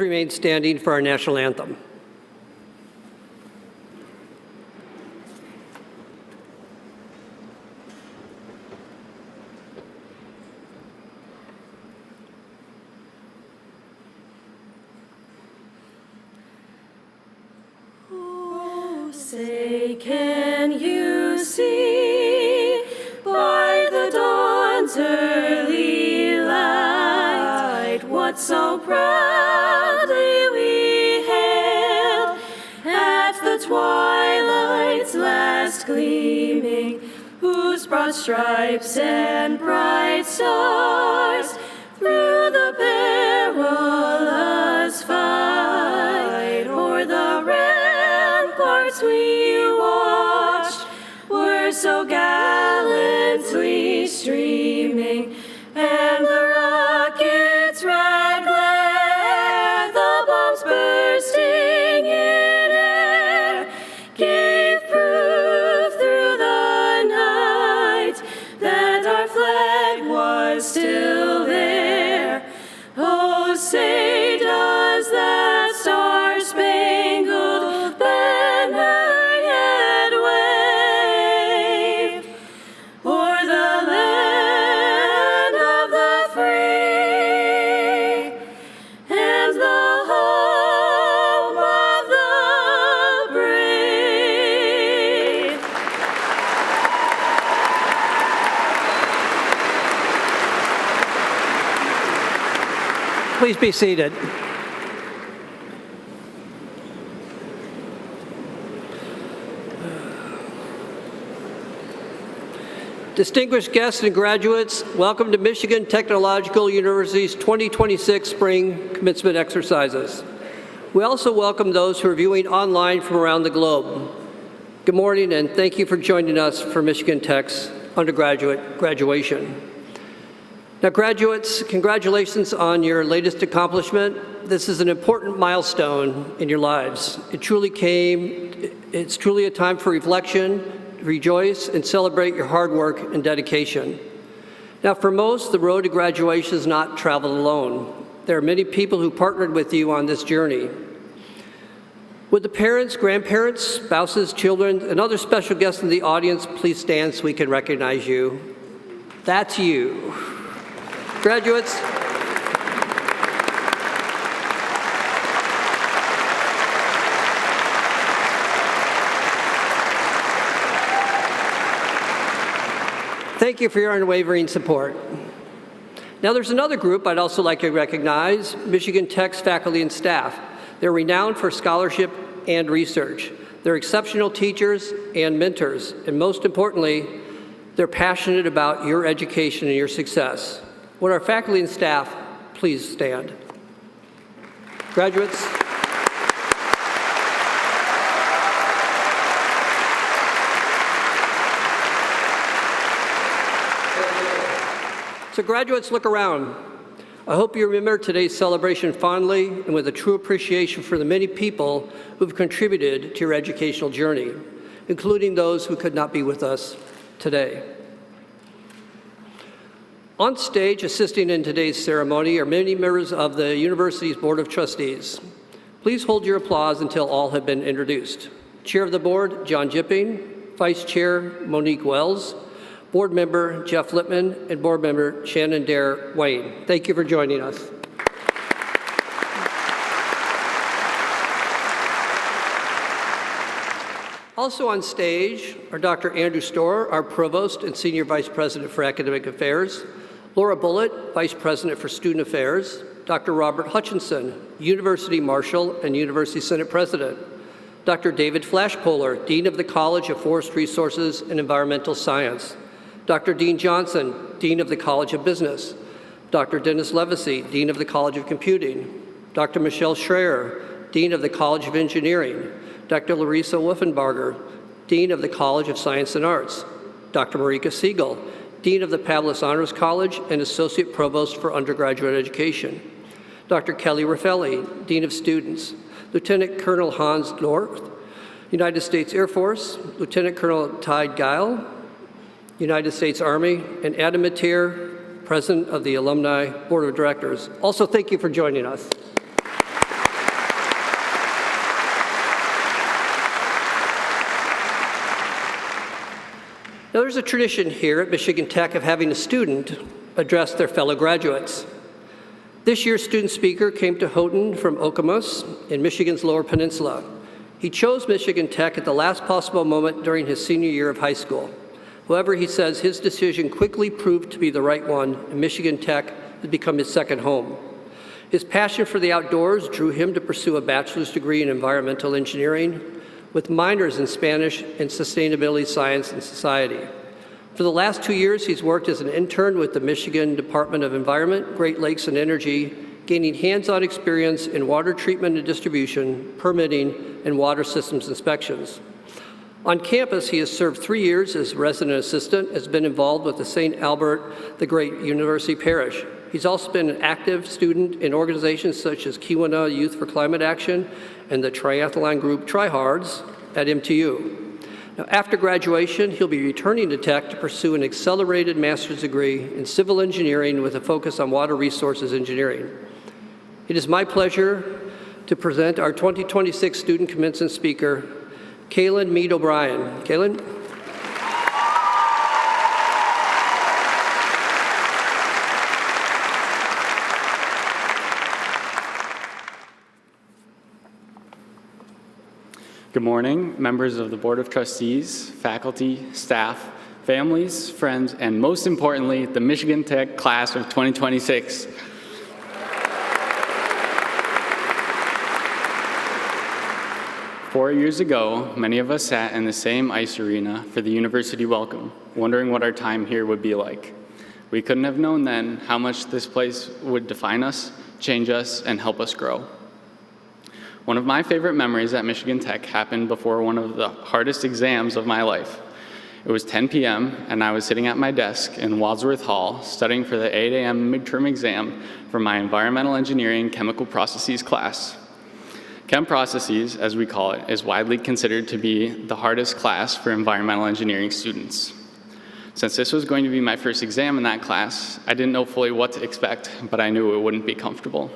remain standing for our national anthem. Oh, say, can you see by the dawn's early light what so proudly we hailed at the twilight's last gleaming, whose broad stripes and bright stars through the perilous fight o'er the ramparts we watched were so gallantly streaming, and the rocket's red glare, the bombs bursting in air, gave proof through the night that our flag was still there. Oh, say, does that star-spangled banner yet wave o'er the land of the free and the home of the brave? Please be seated. Distinguished guests and graduates, welcome to Michigan Technological University's 2026 Spring Commencement Exercises. We also welcome those who are viewing online from around the globe. Good morning, and thank you for joining us for Michigan Tech's undergraduate graduation. Now, graduates, congratulations on your latest accomplishment. This is an important milestone in your lives. It's truly a time for reflection, rejoice, and celebrate your hard work and dedication. Now, for most, the road to graduation is not traveled alone. There are many people who partnered with you on this journey. Would the parents, grandparents, spouses, children, and other special guests in the audience please stand so we can recognize you? That's you. Graduates, thank you for your unwavering support. Now, there's another group I'd also like to recognize, Michigan Tech's faculty and staff. They're renowned for scholarship and research. They're exceptional teachers and mentors, and most importantly, they're passionate about your education and your success. Would our faculty and staff please stand? Graduates. So graduates, look around. I hope you remember today's celebration fondly and with a true appreciation for the many people who've contributed to your educational journey, including those who could not be with us today. On stage assisting in today's ceremony are many members of the university's Board of Trustees. Please hold your applause until all have been introduced. Chair of the Board, John Jipping, Vice Chair, Monique Wells, Board Member, Jeff Littmann, and Board Member, Shannon Dare Wayne. Thank you for joining us. Also on stage are Dr. Andrew Storer, our Provost and Senior Vice President for Academic Affairs, Laura Bullitt, Vice President for Student Affairs, Dr. Robert Hutchinson, University Marshal and University Senate President, Dr. David Flashpolar, Dean of the College of Forest Resources and Environmental Science, Dr. Dean Johnson, Dean of the College of Business, Dr. Dennis Levacy, Dean of the College of Computing, Dr. Michelle Schreier, Dean of the College of Engineering, Dr. Larissa Wolfenbarger, Dean of the College of Science and Arts, Dr. Marika Siegel, Dean of the Pavlis Honors College and Associate Provost for Undergraduate Education, Dr. Kelly Raffelli, Dean of Students, Lieutenant Colonel Hans North, United States Air Force, Lieutenant Colonel Tide Geil, United States Army, and Adam Mateer, President of the Alumni Board of Directors. Also, thank you for joining us. Now, there's a tradition here at Michigan Tech of having a student address their fellow graduates. This year's student speaker came to Houghton from Okemos in Michigan's Lower Peninsula. He chose Michigan Tech at the last possible moment during his senior year of high school. However, he says his decision quickly proved to be the right one, and Michigan Tech has become his second home. His passion for the outdoors drew him to pursue a bachelor's degree in environmental engineering with minors in Spanish and sustainability science and society. For the last 2 years, he's worked as an intern with the Michigan Department of Environment, Great Lakes and Energy, gaining hands-on experience in water treatment and distribution, permitting, and water systems inspections. On campus, he has served 3 years as resident assistant, has been involved with the St. Albert the Great University Parish. He's also been an active student in organizations such as Caelan Youth for Climate Action and the triathlon group Tryhards at MTU. Now, after graduation, he'll be returning to Tech to pursue an accelerated master's degree in civil engineering with a focus on water resources engineering. It is my pleasure to present our 2026 student commencement speaker, Caelan Mead-O'Brien. Caelan? Good morning, members of the Board of Trustees, faculty, staff, families, friends, and most importantly, the Michigan Tech class of 2026. Four years ago, many of us sat in the same ice arena for the University Welcome, wondering what our time here would be like. We couldn't have known then how much this place would define us, change us, and help us grow. One of my favorite memories at Michigan Tech happened before one of the hardest exams of my life. It was 10 p.m. and I was sitting at my desk in Wadsworth Hall studying for the 8 a.m. midterm exam for my environmental engineering chemical processes class. Chem processes, as we call it, is widely considered to be the hardest class for environmental engineering students. Since this was going to be my first exam in that class, I didn't know fully what to expect, but I knew it wouldn't be comfortable.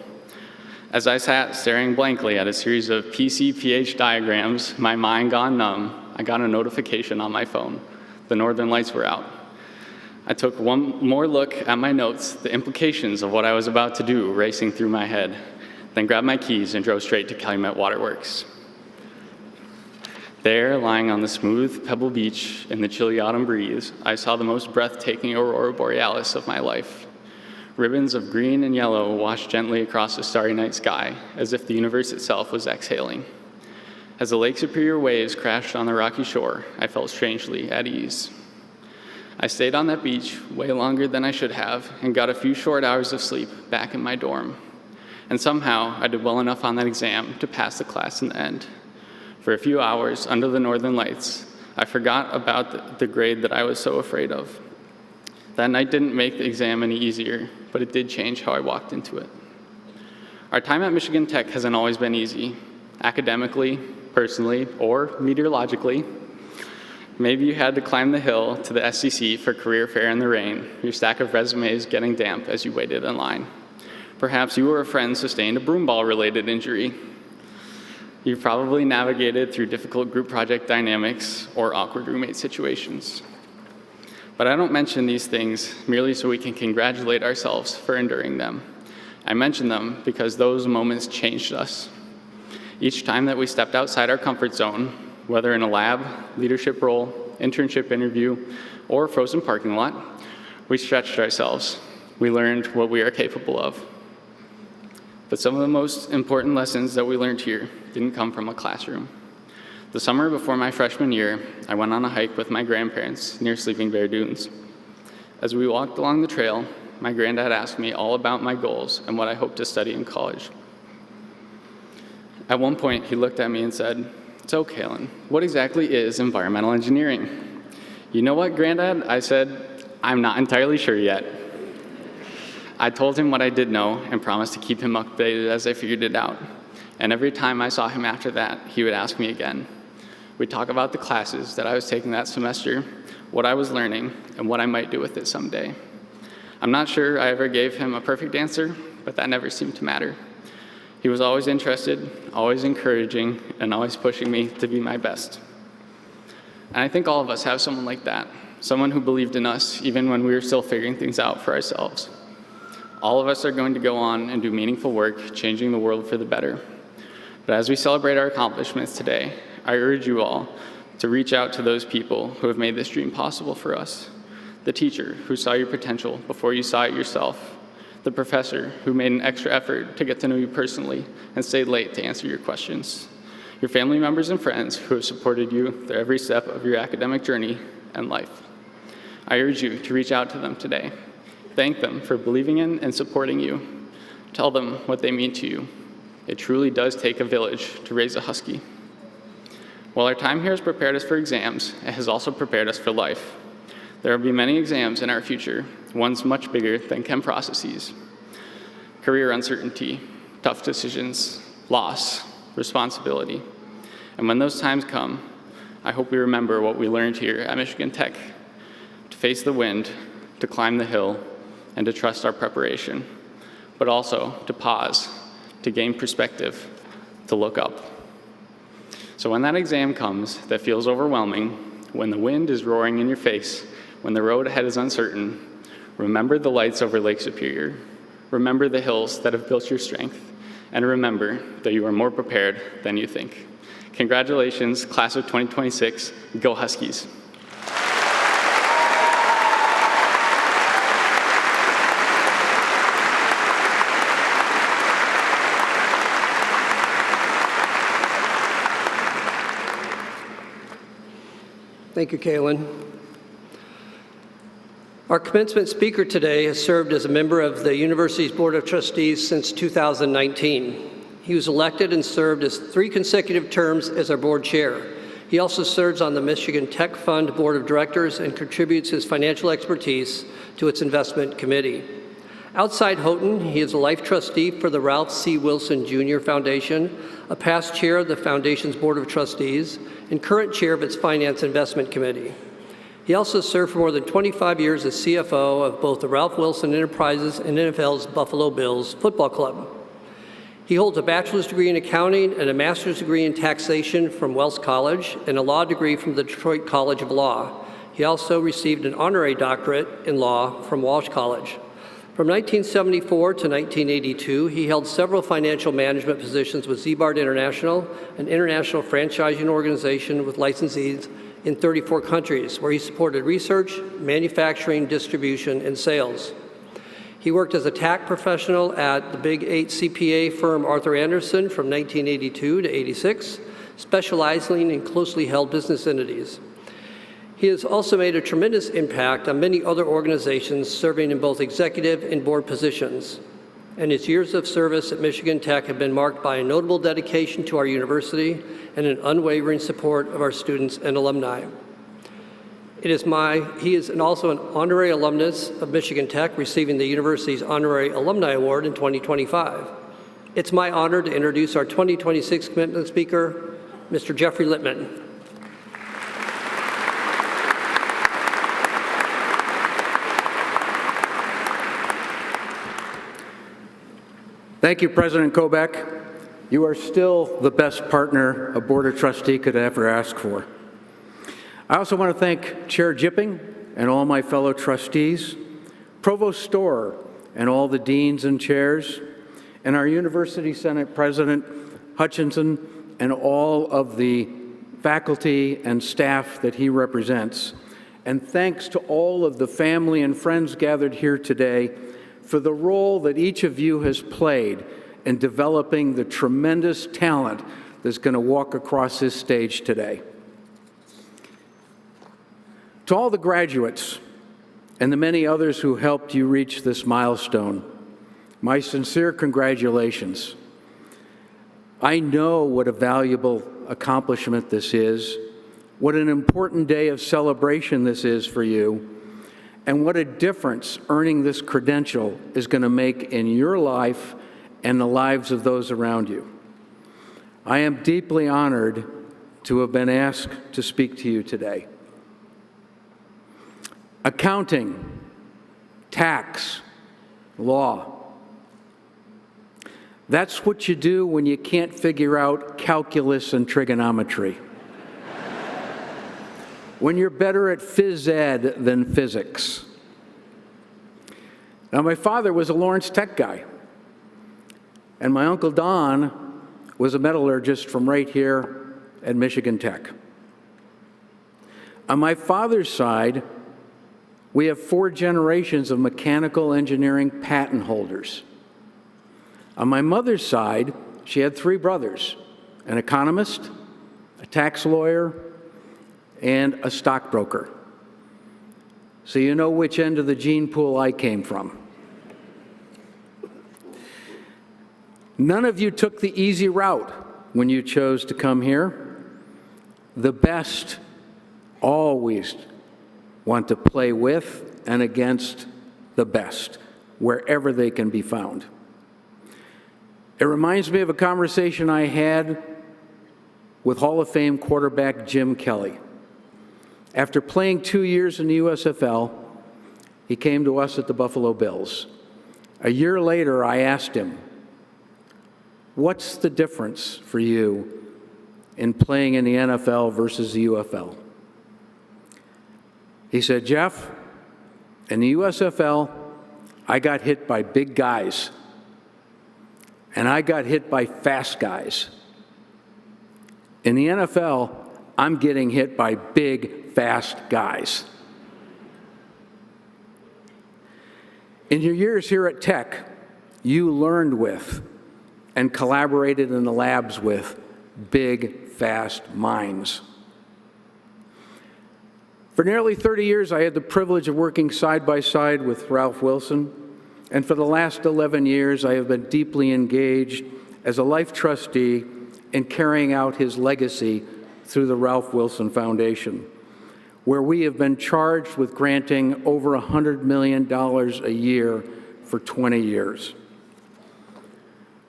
As I sat staring blankly at a series of PC-pH diagrams, my mind gone numb, I got a notification on my phone. The northern lights were out. I took one more look at my notes, the implications of what I was about to do racing through my head, then grabbed my keys and drove straight to Calumet Waterworks. There, lying on the smooth pebble beach in the chilly autumn breeze, I saw the most breathtaking aurora borealis of my life. Ribbons of green and yellow washed gently across the starry night sky, as if the universe itself was exhaling. As the Lake Superior waves crashed on the rocky shore, I felt strangely at ease. I stayed on that beach way longer than I should have and got a few short hours of sleep back in my dorm. And somehow, I did well enough on that exam to pass the class in the end. For a few hours under the northern lights, I forgot about the grade that I was so afraid of. That night didn't make the exam any easier, but it did change how I walked into it. Our time at Michigan Tech hasn't always been easy, academically, personally, or meteorologically. Maybe you had to climb the hill to the SCC for career fair in the rain, your stack of resumes getting damp as you waited in line. Perhaps you or a friend sustained a broomball-related injury. You've probably navigated through difficult group project dynamics or awkward roommate situations. But I don't mention these things merely so we can congratulate ourselves for enduring them. I mention them because those moments changed us. Each time that we stepped outside our comfort zone, whether in a lab, leadership role, internship interview, or frozen parking lot, we stretched ourselves. We learned what we are capable of. But some of the most important lessons that we learned here didn't come from a classroom. The summer before my freshman year, I went on a hike with my grandparents near Sleeping Bear Dunes. As we walked along the trail, my granddad asked me all about my goals and what I hoped to study in college. At one point, he looked at me and said, "So, Caelan, what exactly is environmental engineering?" "You know what, Granddad?" I said, "I'm not entirely sure yet." I told him what I did know and promised to keep him updated as I figured it out. And every time I saw him after that, he would ask me again. We'd talk about the classes that I was taking that semester, what I was learning, and what I might do with it someday. I'm not sure I ever gave him a perfect answer, but that never seemed to matter. He was always interested, always encouraging, and always pushing me to be my best. And I think all of us have someone like that, someone who believed in us even when we were still figuring things out for ourselves. All of us are going to go on and do meaningful work, changing the world for the better. But as we celebrate our accomplishments today, I urge you all to reach out to those people who have made this dream possible for us. The teacher who saw your potential before you saw it yourself. The professor who made an extra effort to get to know you personally and stayed late to answer your questions. Your family members and friends who have supported you through every step of your academic journey and life. I urge you to reach out to them today. Thank them for believing in and supporting you. Tell them what they mean to you. It truly does take a village to raise a husky. While our time here has prepared us for exams, it has also prepared us for life. There will be many exams in our future, ones much bigger than chem processes. Career uncertainty, tough decisions, loss, responsibility. And when those times come, I hope we remember what we learned here at Michigan Tech, to face the wind, to climb the hill, and to trust our preparation, but also to pause, to gain perspective, to look up. So when that exam comes that feels overwhelming, when the wind is roaring in your face, when the road ahead is uncertain, remember the lights over Lake Superior, remember the hills that have built your strength, and remember that you are more prepared than you think. Congratulations, class of 2026, go Huskies. Thank you, Caelan. Our commencement speaker today has served as a member of the university's Board of Trustees since 2019. He was elected and served as 3 consecutive terms as our board chair. He also serves on the Michigan Tech Fund Board of Directors and contributes his financial expertise to its investment committee. Outside Houghton, he is a life trustee for the Ralph C. Wilson Jr. Foundation, a past chair of the Foundation's Board of Trustees, and current chair of its Finance Investment Committee. He also served for more than 25 years as CFO of both the Ralph Wilson Enterprises and NFL's Buffalo Bills Football Club. He holds a bachelor's degree in accounting and a master's degree in taxation from Wells College and a law degree from the Detroit College of Law. He also received an honorary doctorate in law from Walsh College. From 1974 to 1982, he held several financial management positions with Zbard International, an international franchising organization with licensees in 34 countries, where he supported research, manufacturing, distribution, and sales. He worked as a tax professional at the Big 8 CPA firm Arthur Andersen from 1982 to 86, specializing in closely held business entities. He has also made a tremendous impact on many other organizations serving in both executive and board positions. And his years of service at Michigan Tech have been marked by a notable dedication to our university and an unwavering support of our students and alumni. He is also an honorary alumnus of Michigan Tech, receiving the university's Honorary Alumni Award in 2025. It's my honor to introduce our 2026 commencement speaker, Mr. Jeffrey Littmann. Thank you, President Kobeck. You are still the best partner a Board of Trustee could ever ask for. I also want to thank Chair Jipping and all my fellow trustees, Provost Storer and all the deans and chairs, and our University Senate President Hutchinson and all of the faculty and staff that he represents. And thanks to all of the family and friends gathered here today for the role that each of you has played in developing the tremendous talent that's going to walk across this stage today. To all the graduates and the many others who helped you reach this milestone, my sincere congratulations. I know what a valuable accomplishment this is, what an important day of celebration this is for you, and what a difference earning this credential is going to make in your life and the lives of those around you. I am deeply honored to have been asked to speak to you today. Accounting, tax, law. That's what you do when you can't figure out calculus and trigonometry. when you're better at phys ed than physics. Now, my father was a Lawrence Tech guy, and my Uncle Don was a metallurgist from right here at Michigan Tech. On my father's side, we have 4 generations of mechanical engineering patent holders. On my mother's side, she had 3 brothers, an economist, a tax lawyer, and a stockbroker. So you know which end of the gene pool I came from. None of you took the easy route when you chose to come here. The best always want to play with and against the best, wherever they can be found. It reminds me of a conversation I had with Hall of Fame quarterback Jim Kelly. After playing 2 years in the USFL, he came to us at the Buffalo Bills. A year later, I asked him, "What's the difference for you in playing in the NFL versus the UFL?" He said, "Jeff, in the USFL, I got hit by big guys, and I got hit by fast guys. In the NFL, I'm getting hit by big, fast guys." In your years here at Tech, you learned with and collaborated in the labs with big, fast minds. For nearly 30 years, I had the privilege of working side by side with Ralph Wilson, and for the last 11 years, I have been deeply engaged as a life trustee in carrying out his legacy through the Ralph Wilson Foundation, where we have been charged with granting over $100 million a year for 20 years.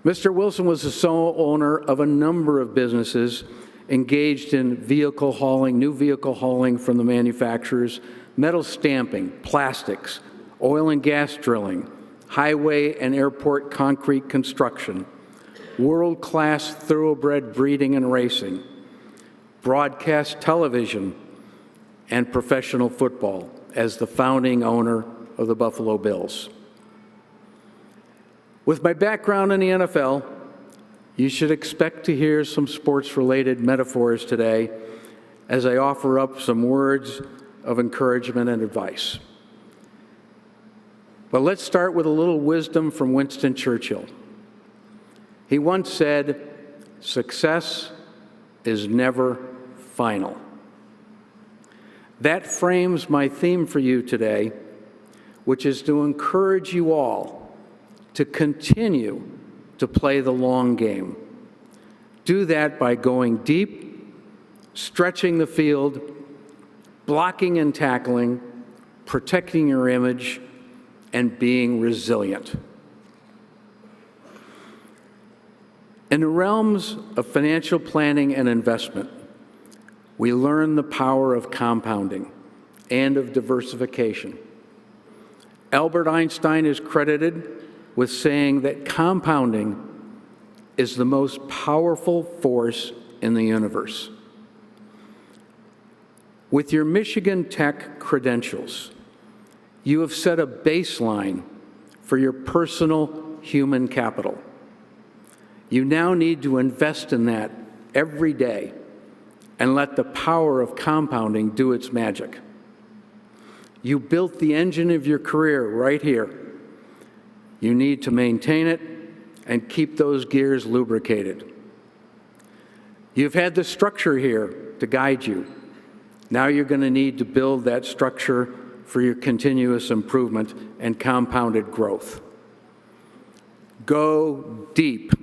Mr. Wilson was the sole owner of a number of businesses engaged in vehicle hauling, new vehicle hauling from the manufacturers, metal stamping, plastics, oil and gas drilling, highway and airport concrete construction, world-class thoroughbred breeding and racing, broadcast television, and professional football as the founding owner of the Buffalo Bills. With my background in the NFL, you should expect to hear some sports-related metaphors today as I offer up some words of encouragement and advice. But let's start with a little wisdom from Winston Churchill. He once said, "Success is never final." That frames my theme for you today, which is to encourage you all to continue to play the long game. Do that by going deep, stretching the field, blocking and tackling, protecting your image, and being resilient. In the realms of financial planning and investment, we learn the power of compounding and of diversification. Albert Einstein is credited with saying that compounding is the most powerful force in the universe. With your Michigan Tech credentials, you have set a baseline for your personal human capital. You now need to invest in that every day and let the power of compounding do its magic. You built the engine of your career right here. You need to maintain it and keep those gears lubricated. You've had the structure here to guide you. Now you're going to need to build that structure for your continuous improvement and compounded growth. Go deep.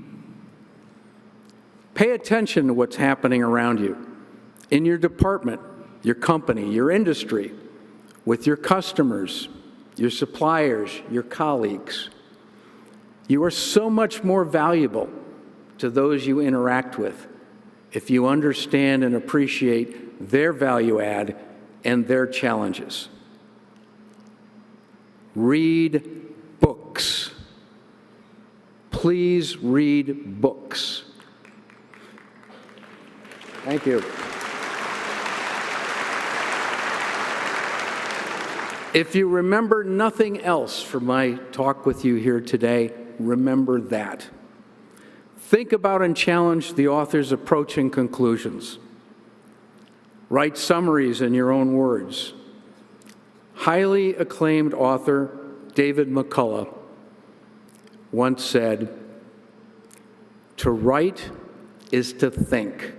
Pay attention to what's happening around you, in your department, your company, your industry, with your customers, your suppliers, your colleagues. You are so much more valuable to those you interact with if you understand and appreciate their value add and their challenges. Read books. Please read books. Thank you. If you remember nothing else from my talk with you here today, remember that. Think about and challenge the author's approach and conclusions. Write summaries in your own words. Highly acclaimed author David McCullough once said, "To write is to think,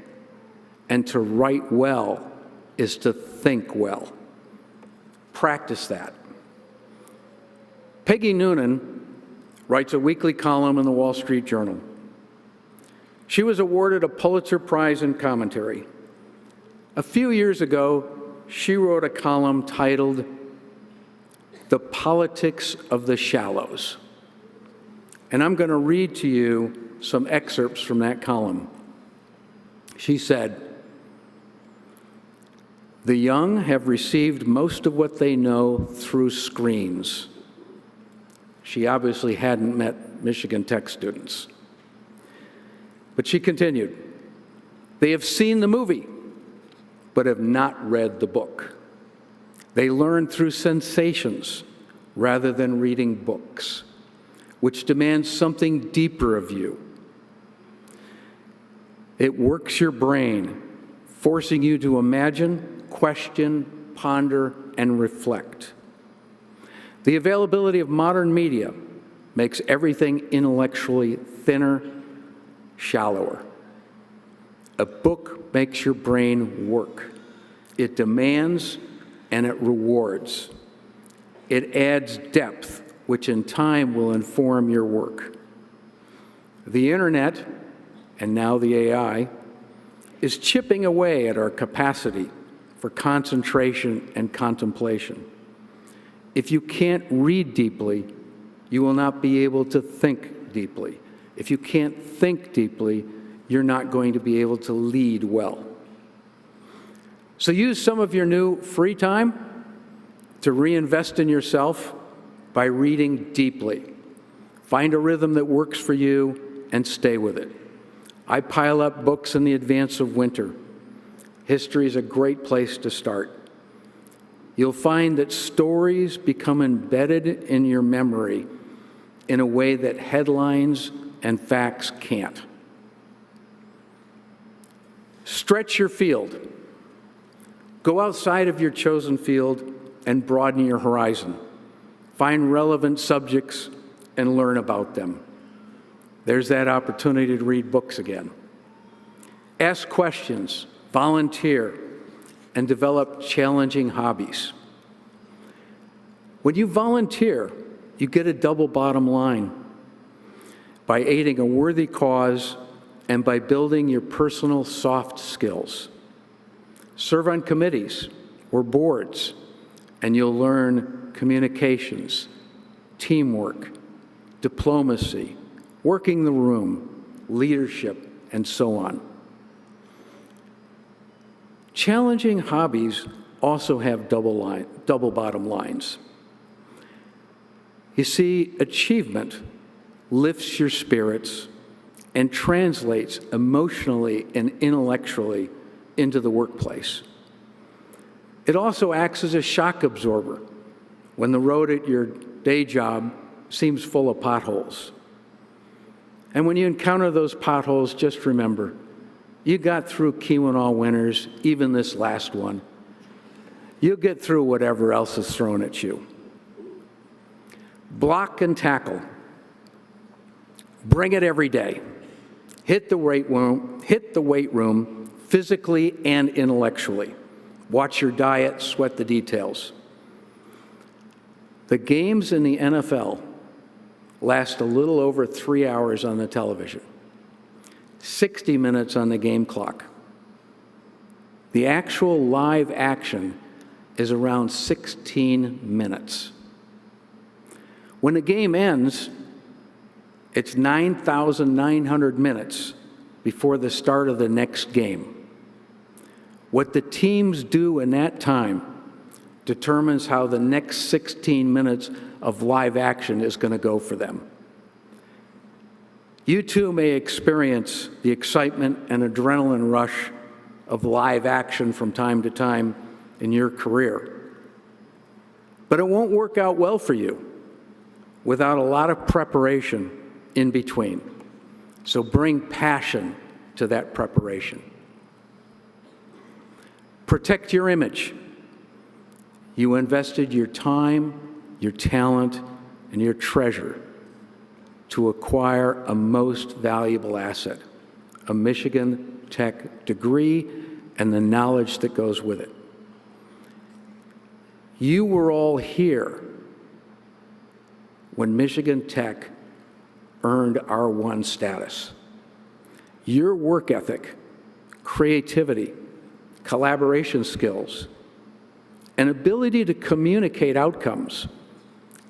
and to write well is to think well." Practice that. Peggy Noonan writes a weekly column in the Wall Street Journal. She was awarded a Pulitzer Prize in commentary. A few years ago, she wrote a column titled "The Politics of the Shallows." And I'm going to read to you some excerpts from that column. She said, "The young have received most of what they know through screens." She obviously hadn't met Michigan Tech students. But she continued, "They have seen the movie, but have not read the book. They learn through sensations rather than reading books, which demands something deeper of you. It works your brain, forcing you to imagine, question, ponder, and reflect. The availability of modern media makes everything intellectually thinner, shallower. A book makes your brain work. It demands and it rewards. It adds depth, which in time will inform your work. The internet, and now the AI, is chipping away at our capacity for concentration and contemplation. If you can't read deeply, you will not be able to think deeply. If you can't think deeply, you're not going to be able to lead well. So use some of your new free time to reinvest in yourself by reading deeply. Find a rhythm that works for you and stay with it. I pile up books in the advance of winter. History is a great place to start. You'll find that stories become embedded in your memory in a way that headlines and facts can't. Stretch your field. Go outside of your chosen field and broaden your horizon. Find relevant subjects and learn about them. There's that opportunity to read books again. Ask questions, volunteer, and develop challenging hobbies. When you volunteer, you get a double bottom line by aiding a worthy cause and by building your personal soft skills. Serve on committees or boards, and you'll learn communications, teamwork, diplomacy, working the room, leadership, and so on. Challenging hobbies also have double bottom lines. You see, achievement lifts your spirits and translates emotionally and intellectually into the workplace. It also acts as a shock absorber when the road at your day job seems full of potholes. And when you encounter those potholes, just remember, you got through Keweenaw winters, even this last one. You'll get through whatever else is thrown at you. Block and tackle. Bring it every day. Hit the weight room physically and intellectually. Watch your diet, sweat the details. The games in the NFL last a little over 3 hours on the television, 60 minutes on the game clock. The actual live action is around 16 minutes. When the game ends, it's 9,900 minutes before the start of the next game. What the teams do in that time determines how the next 16 minutes of live action is going to go for them. You too may experience the excitement and adrenaline rush of live action from time to time in your career. But it won't work out well for you without a lot of preparation in between. So bring passion to that preparation. Protect your image. You invested your time, your talent, and your treasure to acquire a most valuable asset, a Michigan Tech degree and the knowledge that goes with it. You were all here when Michigan Tech earned R1 status. Your work ethic, creativity, collaboration skills, and ability to communicate outcomes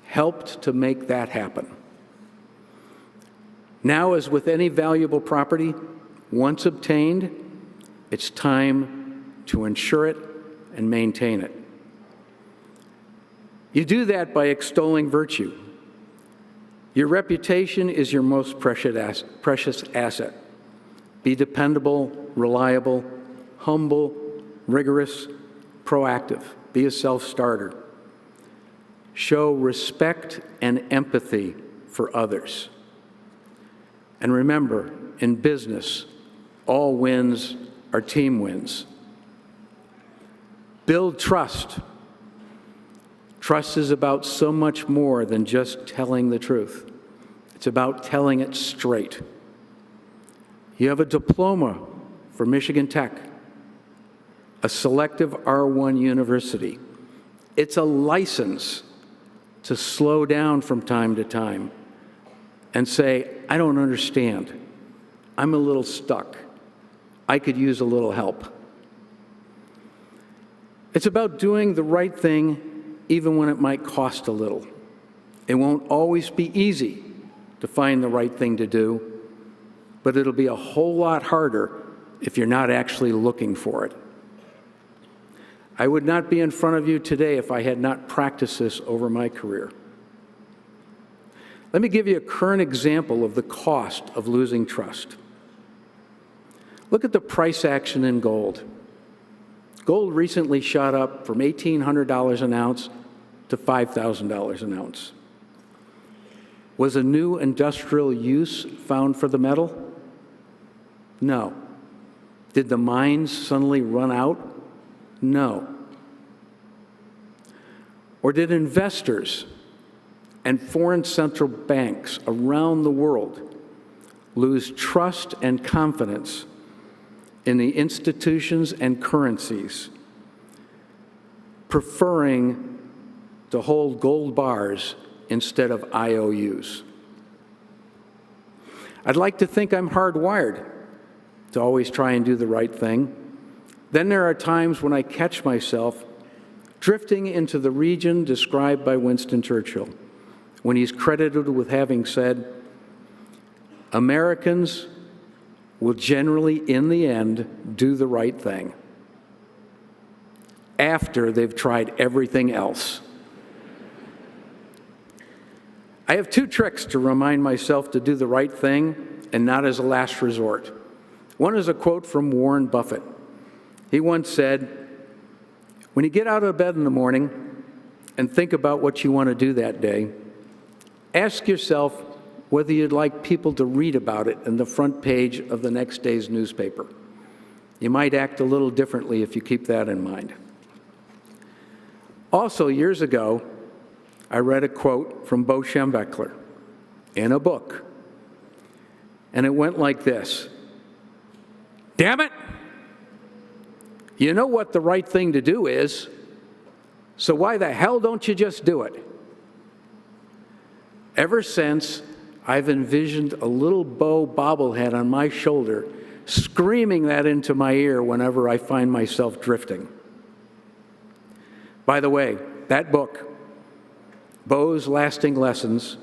helped to make that happen. Now, as with any valuable property, once obtained, it's time to insure it and maintain it. You do that by extolling virtue. Your reputation is your most precious asset. Be dependable, reliable, humble, rigorous, proactive. Be a self-starter. Show respect and empathy for others. And remember, in business, all wins are team wins. Build trust. Trust is about so much more than just telling the truth. It's about telling it straight. You have a diploma from Michigan Tech, a selective R1 university. It's a license to slow down from time to time and say, I don't understand. I'm a little stuck. I could use a little help. It's about doing the right thing even when it might cost a little. It won't always be easy to find the right thing to do, but it'll be a whole lot harder if you're not actually looking for it. I would not be in front of you today if I had not practiced this over my career. Let me give you a current example of the cost of losing trust. Look at the price action in gold. Gold recently shot up from $1,800 an ounce to $5,000 an ounce. Was a new industrial use found for the metal? No. Did the mines suddenly run out? No. Or did investors and foreign central banks around the world lose trust and confidence in the institutions and currencies, preferring to hold gold bars instead of IOUs? I'd like to think I'm hardwired to always try and do the right thing. Then there are times when I catch myself drifting into the region described by Winston Churchill, when he's credited with having said, Americans will generally, in the end, do the right thing after they've tried everything else. I have two tricks to remind myself to do the right thing and not as a last resort. One is a quote from Warren Buffett. He once said, when you get out of bed in the morning and think about what you want to do that day, ask yourself whether you'd like people to read about it in the front page of the next day's newspaper. You might act a little differently if you keep that in mind. Also, years ago, I read a quote from Bo Schembechler in a book, and it went like this: damn it! You know what the right thing to do is, so why the hell don't you just do it? Ever since, I've envisioned a little Bo bobblehead on my shoulder screaming that into my ear whenever I find myself drifting. By the way, that book, Bo's Lasting Lessons,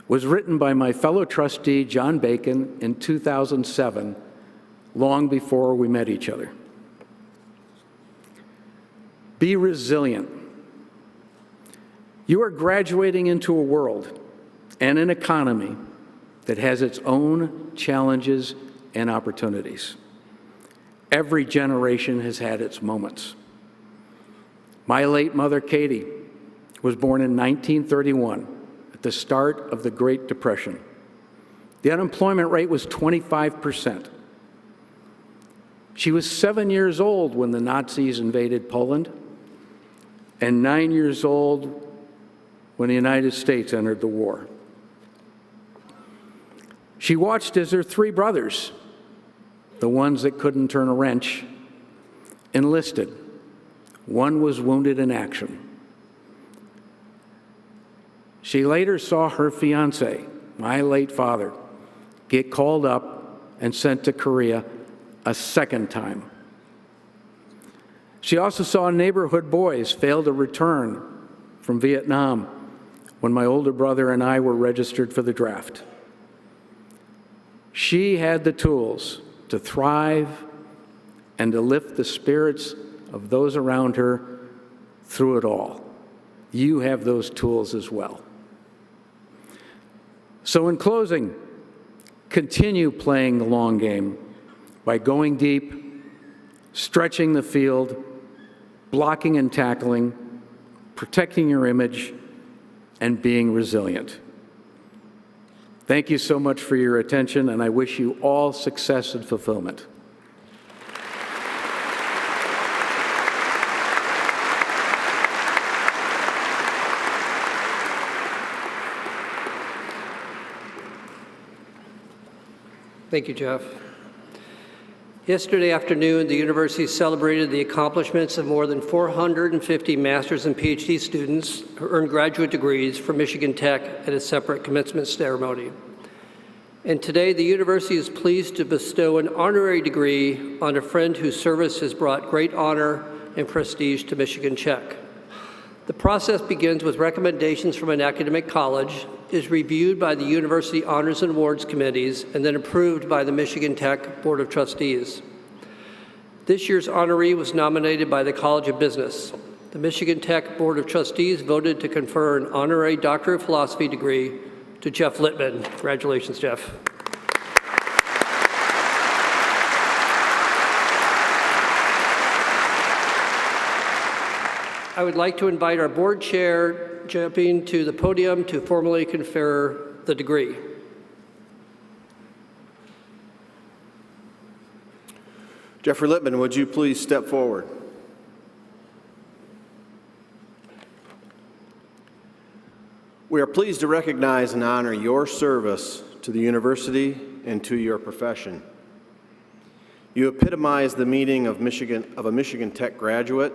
was written by my fellow trustee, John Bacon, in 2007, long before we met each other. Be resilient. You are graduating into a world and an economy that has its own challenges and opportunities. Every generation has had its moments. My late mother, Katie, was born in 1931, at the start of the Great Depression. The unemployment rate was 25%. She was 7 years old when the Nazis invaded Poland, and 9 years old when the United States entered the war. She watched as her three brothers, the ones that couldn't turn a wrench, enlisted. One was wounded in action. She later saw her fiancé, my late father, get called up and sent to Korea a second time. She also saw neighborhood boys fail to return from Vietnam when my older brother and I were registered for the draft. She had the tools to thrive and to lift the spirits of those around her through it all. You have those tools as well. So in closing, continue playing the long game by going deep, stretching the field, blocking and tackling, protecting your image, and being resilient. Thank you so much for your attention, and I wish you all success and fulfillment. Thank you, Jeff. Yesterday afternoon, the university celebrated the accomplishments of more than 450 master's and PhD students who earned graduate degrees from Michigan Tech at a separate commencement ceremony. And today, the university is pleased to bestow an honorary degree on a friend whose service has brought great honor and prestige to Michigan Tech. The process begins with recommendations from an academic college, is reviewed by the University Honors and Awards Committees, and then approved by the Michigan Tech Board of Trustees. This year's honoree was nominated by the College of Business. The Michigan Tech Board of Trustees voted to confer an honorary Doctor of Philosophy degree to Jeff Littmann. Congratulations, Jeff. I would like to invite our board chair jumping to the podium to formally confer the degree. Jeffrey Littmann, would you please step forward? We are pleased to recognize and honor your service to the university and to your profession. You epitomize the meaning of a Michigan Tech graduate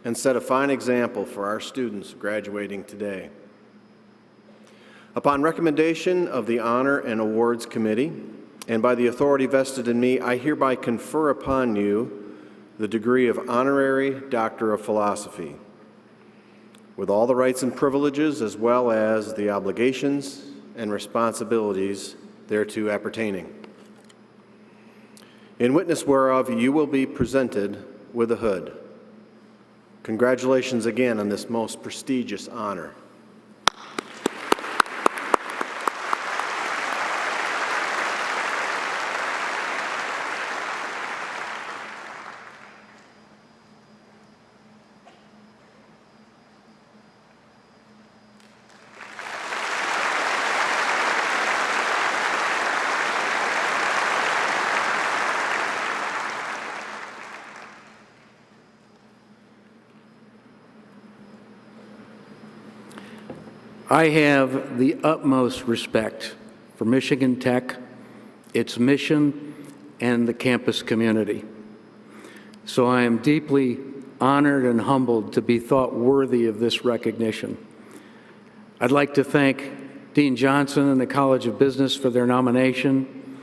and set a fine example for our students graduating today. Upon recommendation of the Honor and Awards Committee, and by the authority vested in me, I hereby confer upon you the degree of Honorary Doctor of Philosophy, with all the rights and privileges as well as the obligations and responsibilities thereto appertaining. In witness whereof you will be presented with a hood. Congratulations again on this most prestigious honor. I have the utmost respect for Michigan Tech, its mission, and the campus community. So I am deeply honored and humbled to be thought worthy of this recognition. I'd like to thank Dean Johnson and the College of Business for their nomination,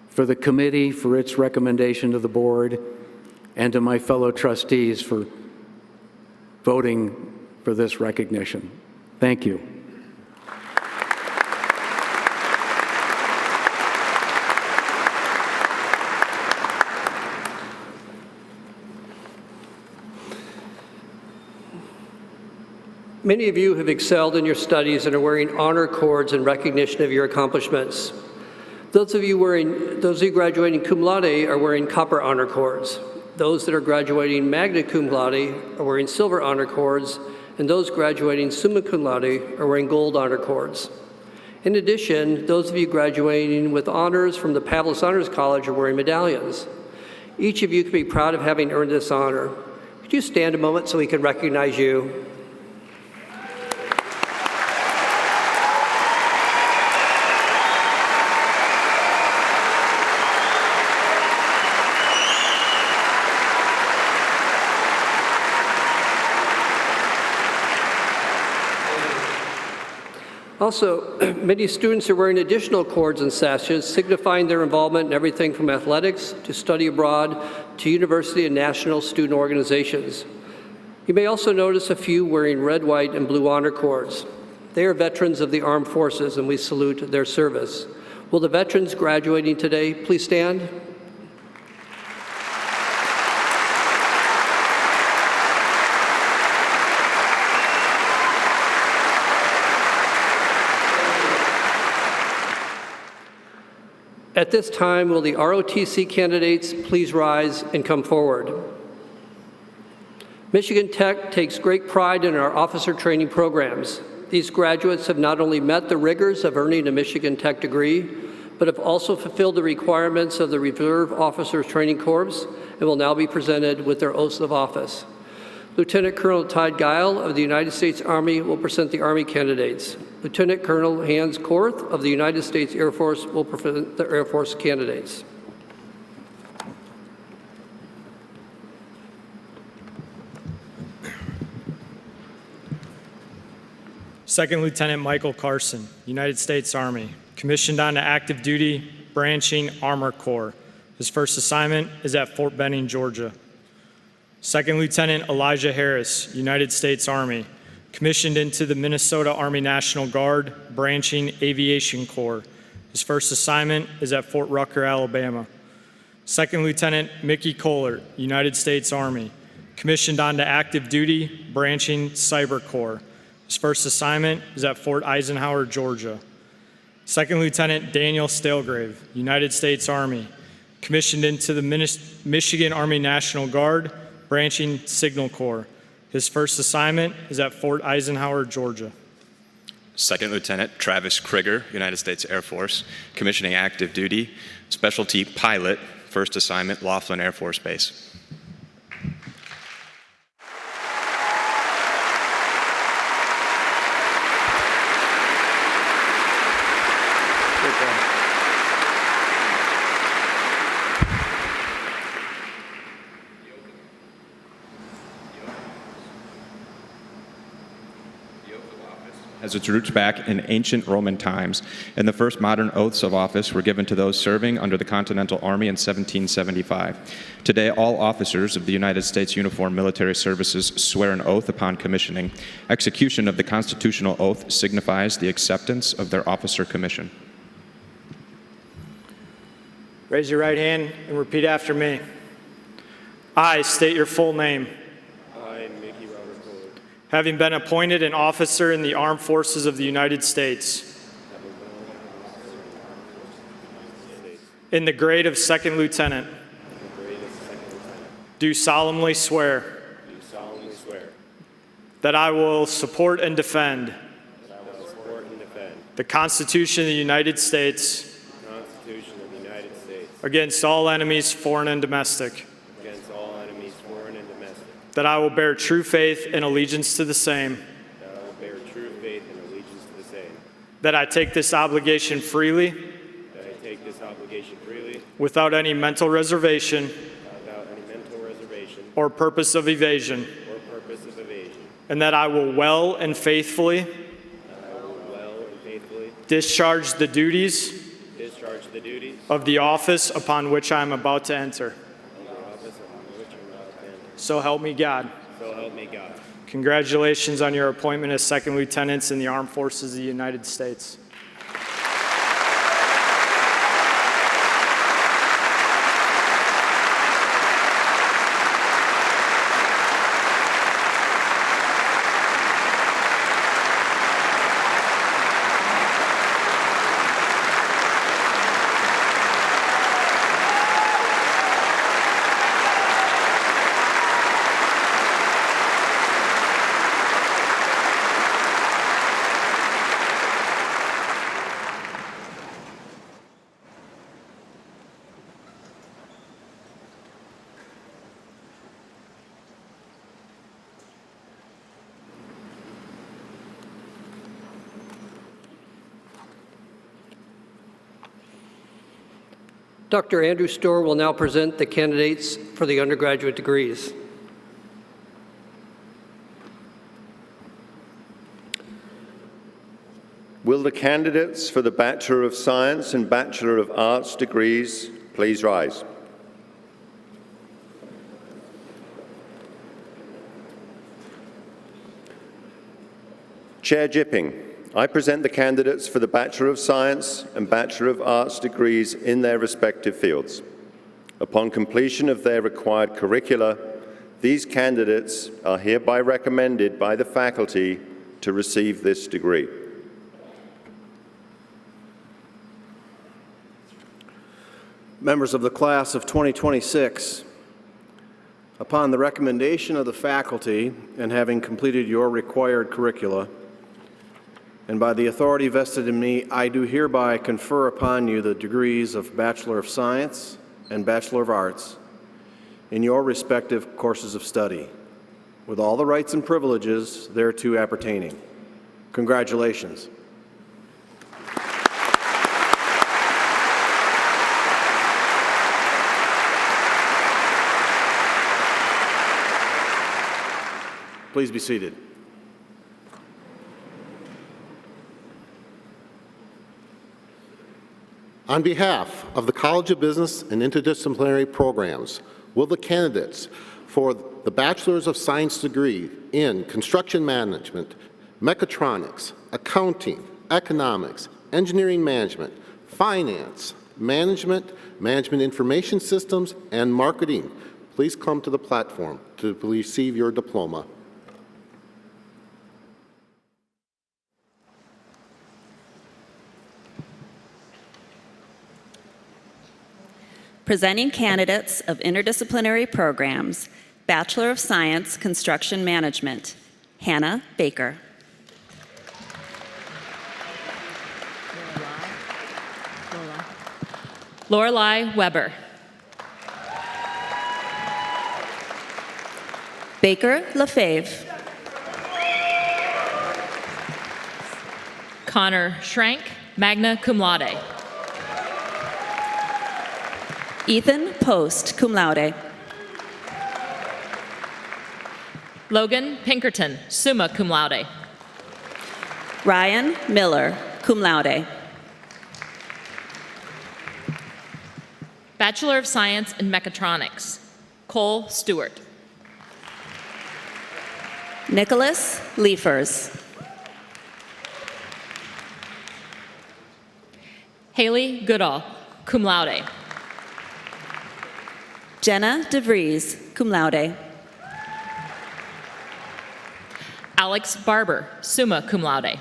for the committee for its recommendation to the board, and to my fellow trustees for voting for this recognition. Thank you. Many of you have excelled in your studies and are wearing honor cords in recognition of your accomplishments. Those of you graduating cum laude are wearing copper honor cords. Those that are graduating magna cum laude are wearing silver honor cords, and those graduating summa cum laude are wearing gold honor cords. In addition, those of you graduating with honors from the Pavlis Honors College are wearing medallions. Each of you can be proud of having earned this honor. Could you stand a moment so we can recognize you? Also, many students are wearing additional cords and sashes, signifying their involvement in everything from athletics to study abroad to university and national student organizations. You may also notice a few wearing red, white, and blue honor cords. They are veterans of the armed forces, and we salute their service. Will the veterans graduating today please stand? At this time, will the ROTC candidates please rise and come forward? Michigan Tech takes great pride in our officer training programs. These graduates have not only met the rigors of earning a Michigan Tech degree, but have also fulfilled the requirements of the Reserve Officers Training Corps and will now be presented with their oaths of office. Lieutenant Colonel Todd Guile of the United States Army will present the Army candidates. Lieutenant Colonel Hans Korth of the United States Air Force will present the Air Force candidates. Second Lieutenant Michael Carson, United States Army, commissioned on to active duty, branching Armor Corps. His first assignment is at Fort Benning, Georgia. Second Lieutenant Elijah Harris, United States Army, commissioned into the Minnesota Army National Guard, branching Aviation Corps. His first assignment is at Fort Rucker, Alabama. Second Lieutenant Mickey Kohlert, United States Army, commissioned onto active duty, branching Cyber Corps. His first assignment is at Fort Eisenhower, Georgia. Second Lieutenant Daniel Stalegrave, United States Army, commissioned into the Michigan Army National Guard, branching Signal Corps. His first assignment is at Fort Eisenhower, Georgia. Second Lieutenant Travis Krieger, United States Air Force, commissioning active duty, specialty pilot, first assignment Laughlin Air Force Base. Has its roots back in ancient Roman times, and the first modern oaths of office were given to those serving under the Continental Army in 1775. Today, all officers of the United States Uniformed Military Services swear an oath upon commissioning. Execution of the constitutional oath signifies the acceptance of their officer commission. Raise your right hand and repeat after me. I state your full name. Having been appointed an officer in the Armed Forces of the United States, in the grade of Second Lieutenant, do solemnly swear that I will support and defend the Constitution of the United States against all enemies, foreign and domestic. That I will bear true faith and allegiance to the same. That I take this obligation freely. Without any mental reservation. Or purpose of evasion. And that I will well and faithfully. Discharge the duties. Of the office upon which I am about to enter. So help me God. So help me God. Congratulations on your appointment as Second Lieutenants in the Armed Forces of the United States. Dr. Andrew Storr will now present the candidates for the undergraduate degrees. Will the candidates for the Bachelor of Science and Bachelor of Arts degrees please rise? Chair Jipping, I present the candidates for the Bachelor of Science and Bachelor of Arts degrees in their respective fields. Upon completion of their required curricula, these candidates are hereby recommended by the faculty to receive this degree. Members of the class of 2026, upon the recommendation of the faculty and having completed your required curricula, and by the authority vested in me, I do hereby confer upon you the degrees of Bachelor of Science and Bachelor of Arts in your respective courses of study, with all the rights and privileges thereto appertaining. Congratulations. Please be seated. On behalf of the College of Business and Interdisciplinary Programs, will the candidates for the Bachelor's of Science degree in Construction Management, Mechatronics, Accounting, Economics, Engineering Management, Finance, Management, Management Information Systems, and Marketing please come to the platform to receive your diploma. Presenting candidates of interdisciplinary programs, Bachelor of Science, Construction Management, Hannah Baker. Lorelei Weber. Baker LaFave. Connor Schrank, magna cum laude. Ethan Post, cum laude. Logan Pinkerton, summa cum laude. Ryan Miller, cum laude. Bachelor of Science in Mechatronics, Cole Stewart. Nicholas Liefers. Haley Goodall, cum laude. Jenna DeVries, cum laude. Alex Barber, summa cum laude.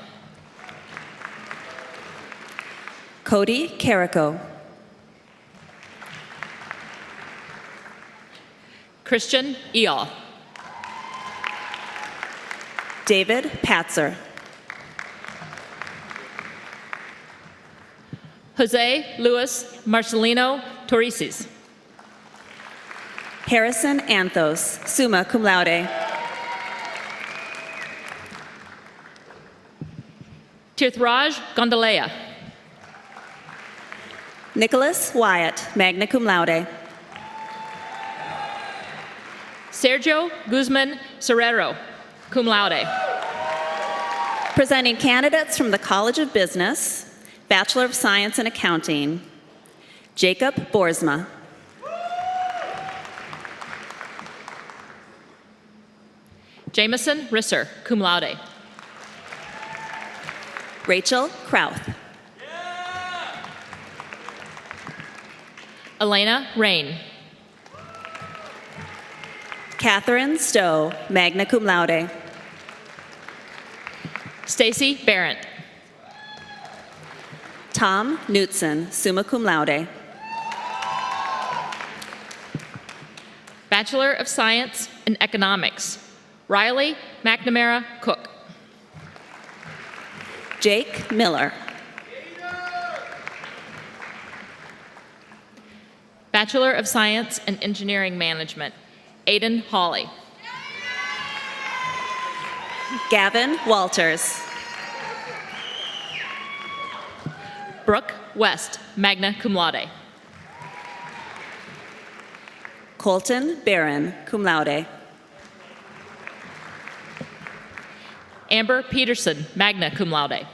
Cody Carrico. Christian Eal. David Patzer. Jose Luis Marcelino Torresis. Harrison Anthos, summa cum laude. Tirthraj Gondalea. Nicholas Wyatt, magna cum laude. Sergio Guzman Serrero, cum laude. Presenting candidates from the College of Business, Bachelor of Science in Accounting, Jacob Boersma. Jameson Risser, cum laude. Rachel Krauth. Elena Rain. Catherine Stowe, magna cum laude. Stacy Barrett. Tom Knutson, summa cum laude. Bachelor of Science in Economics, Riley McNamara Cook. Jake Miller. Bachelor of Science in Engineering Management, Aiden Hawley. Gavin Walters. Brooke West, magna cum laude. Colton Barron, cum laude. Amber Peterson, magna cum laude.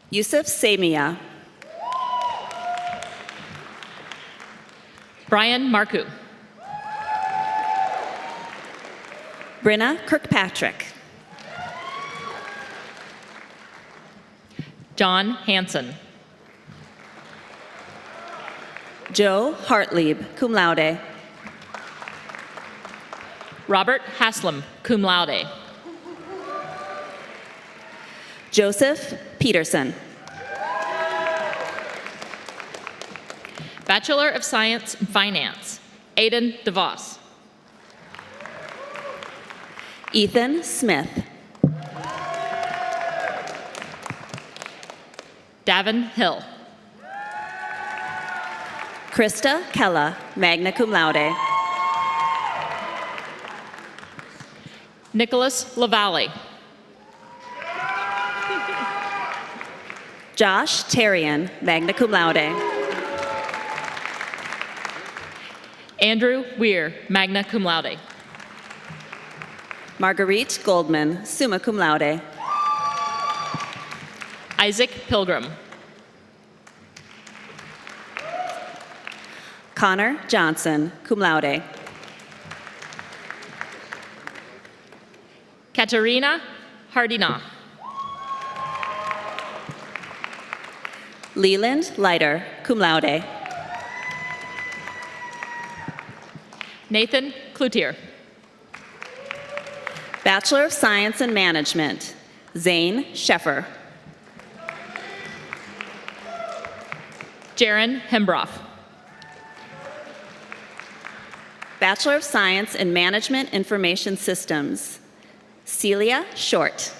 Yusuf Samia. Brian Marcoux. Brenna Kirkpatrick. John Hansen. Joe Hartlieb, cum laude. Robert Haslam, cum laude. Joseph Peterson. Bachelor of Science in Finance, Aidan DeVos. Ethan Smith. Davin Hill. Krista Kella, magna cum laude. Nicholas LaValle. Josh Terrian, magna cum laude. Andrew Weir, magna cum laude. Marguerite Goldman, summa cum laude. Isaac Pilgrim. Connor Johnson, cum laude. Katerina Hardina. Leland Leiter, cum laude. Nathan Cloutier. Bachelor of Science in Management, Zane Sheffer. Jaron Hembroff. Bachelor of Science in Management Information Systems, Celia Short.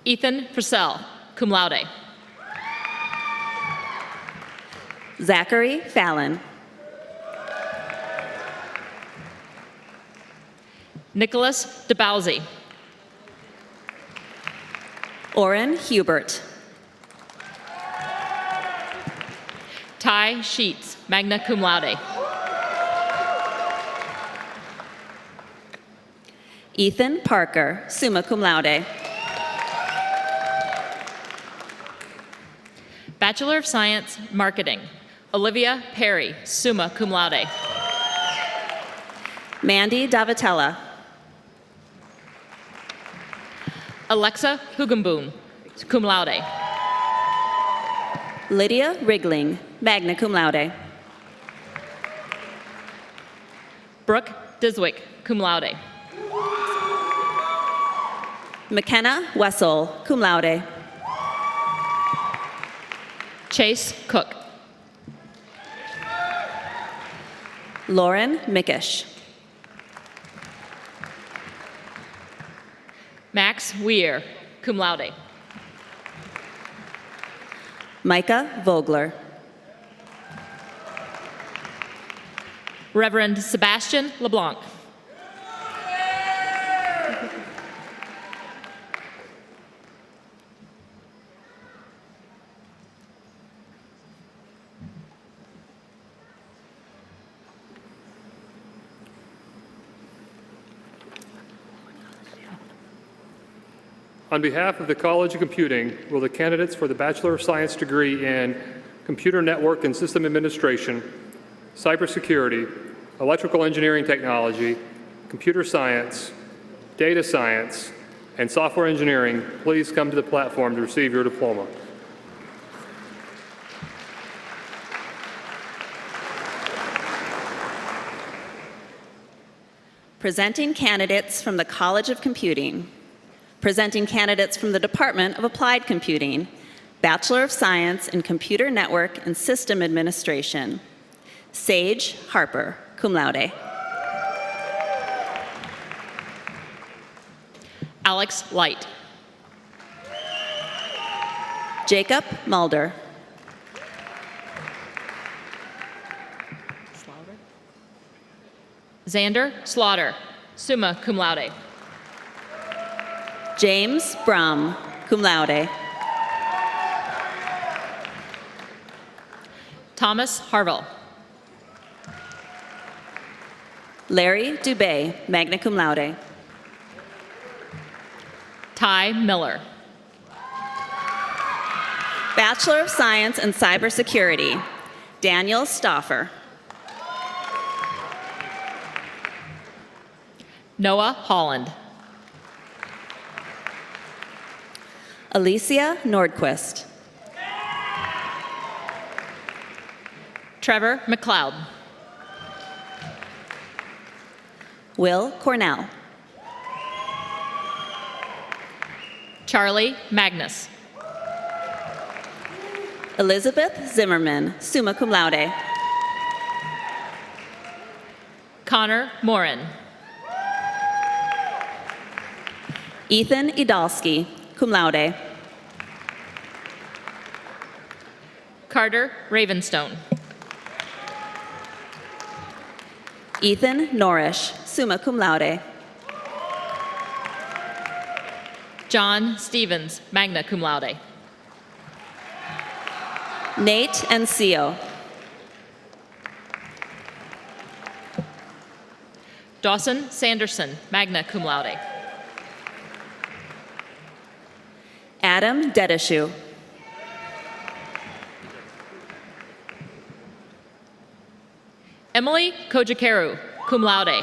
Ethan Purcell, cum laude. Zachary Fallon. Nicholas DeBowsey. Orrin Hubert. Ty Sheets, magna cum laude. Ethan Parker, summa cum laude. Bachelor of Science, Marketing, Olivia Perry, summa cum laude. Mandy Davitella. Alexa Hugenboom, cum laude. Lydia Rigling, magna cum laude. Brooke Diswick, cum laude. McKenna Wessel, cum laude. Chase Cook. Lauren Mickish. Max Weir, cum laude. Micah Vogler. Reverend Sebastian LeBlanc. On behalf of the College of Computing, will the candidates for the Bachelor of Science degree in Computer Network and System Administration, Cybersecurity, Electrical Engineering Technology, Computer Science, Data Science, and Software Engineering please come to the platform to receive your diploma? Presenting candidates from the College of Computing. Presenting candidates from the Department of Applied Computing, Bachelor of Science in Computer Network and System Administration. Sage Harper, cum laude. Alex Light. Jacob Mulder. Xander Slaughter, summa cum laude. James Brum, cum laude. Thomas Harville. Larry Dubé, magna cum laude. Ty Miller. Bachelor of Science in Cybersecurity, Daniel Stauffer. Noah Holland. Alicia Nordquist. Trevor McLeod. Will Cornell. Charlie Magnus. Elizabeth Zimmerman, summa cum laude. Connor Morin. Ethan Idalski, cum laude. Carter Ravenstone. Ethan Norish, summa cum laude. John Stevens, magna cum laude. Nate Encio. Dawson Sanderson, magna cum laude. Adam Dedeshu. Emily Kojikaru, cum laude.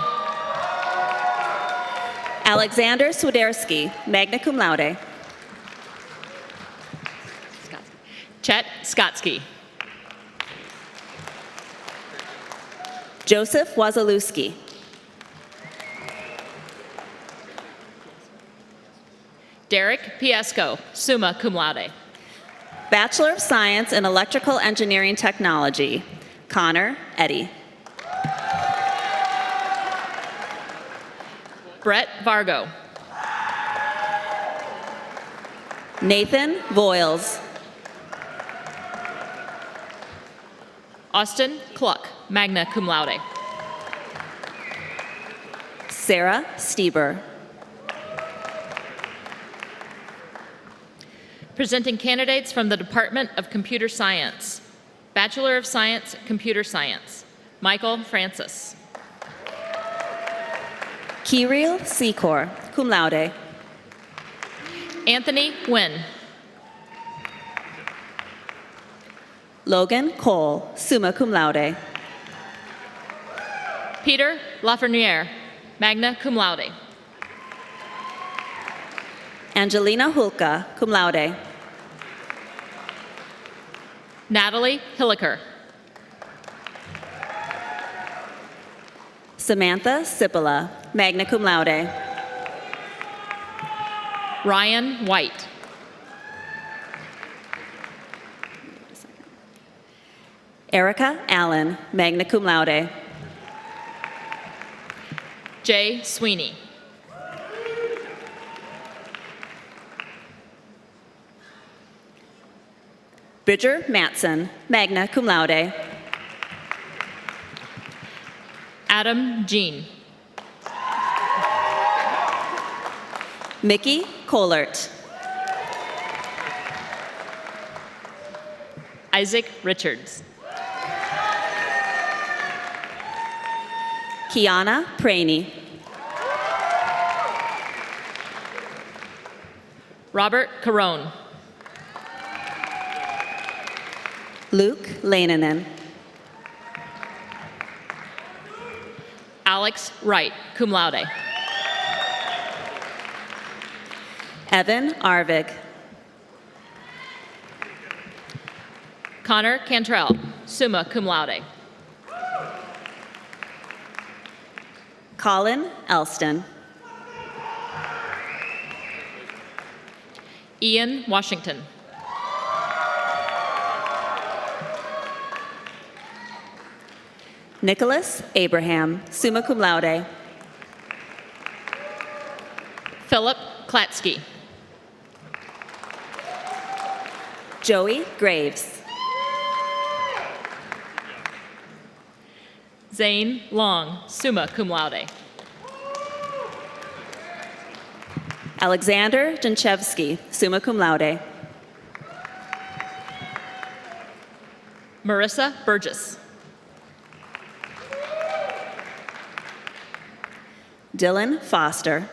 Alexander Swiderski, magna cum laude. Chet Skotsky. Joseph Wazalewski. Derek Piesco, summa cum laude. Bachelor of Science in Electrical Engineering Technology, Connor Eddy. Brett Vargo. Nathan Voiles. Austin Cluck, magna cum laude. Sarah Stieber. Presenting candidates from the Department of Computer Science. Bachelor of Science, Computer Science, Michael Francis. Kirill Secor, cum laude. Anthony Nguyen. Logan Cole, summa cum laude. Peter Lafreniere, magna cum laude. Angelina Hulka, cum laude. Natalie Hilliker. Samantha Cipolla, magna cum laude. Ryan White. Erica Allen, magna cum laude. Jay Sweeney. Bridger Matson, magna cum laude. Adam Jean. Mickey Kohlert. Isaac Richards. Kiana Praney. Robert Carone. Luke Leinanen. Alex Wright, cum laude. Evan Arvig. Connor Cantrell, summa cum laude. Colin Elston. Ian Washington. Nicholas Abraham, summa cum laude. Philip Klatsky. Joey Graves. Zane Long, summa cum laude. Alexander Janchevsky, summa cum laude. Marissa Burgess. Dylan Foster.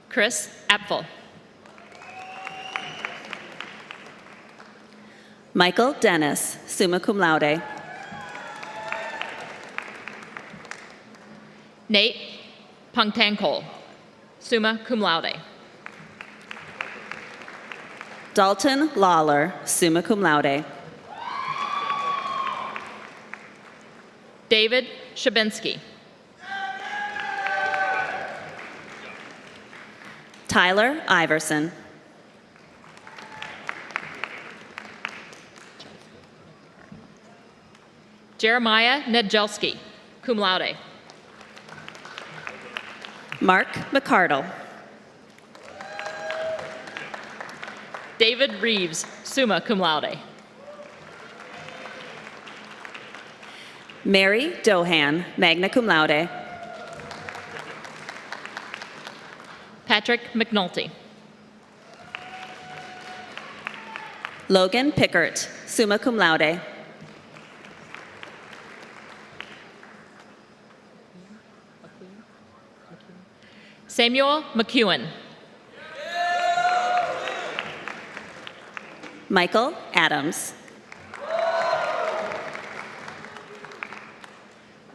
Chris Apfel. Michael Dennis, summa cum laude. Nate Pungtankol, summa cum laude. Dalton Lawler, summa cum laude. David Shabinsky. Tyler Iverson. Jeremiah Nedjelski, cum laude. Mark McCardle. David Reeves, summa cum laude. Mary Dohan, magna cum laude. Patrick McNulty. Logan Pickert, summa cum laude. Samuel McEwen. Michael Adams.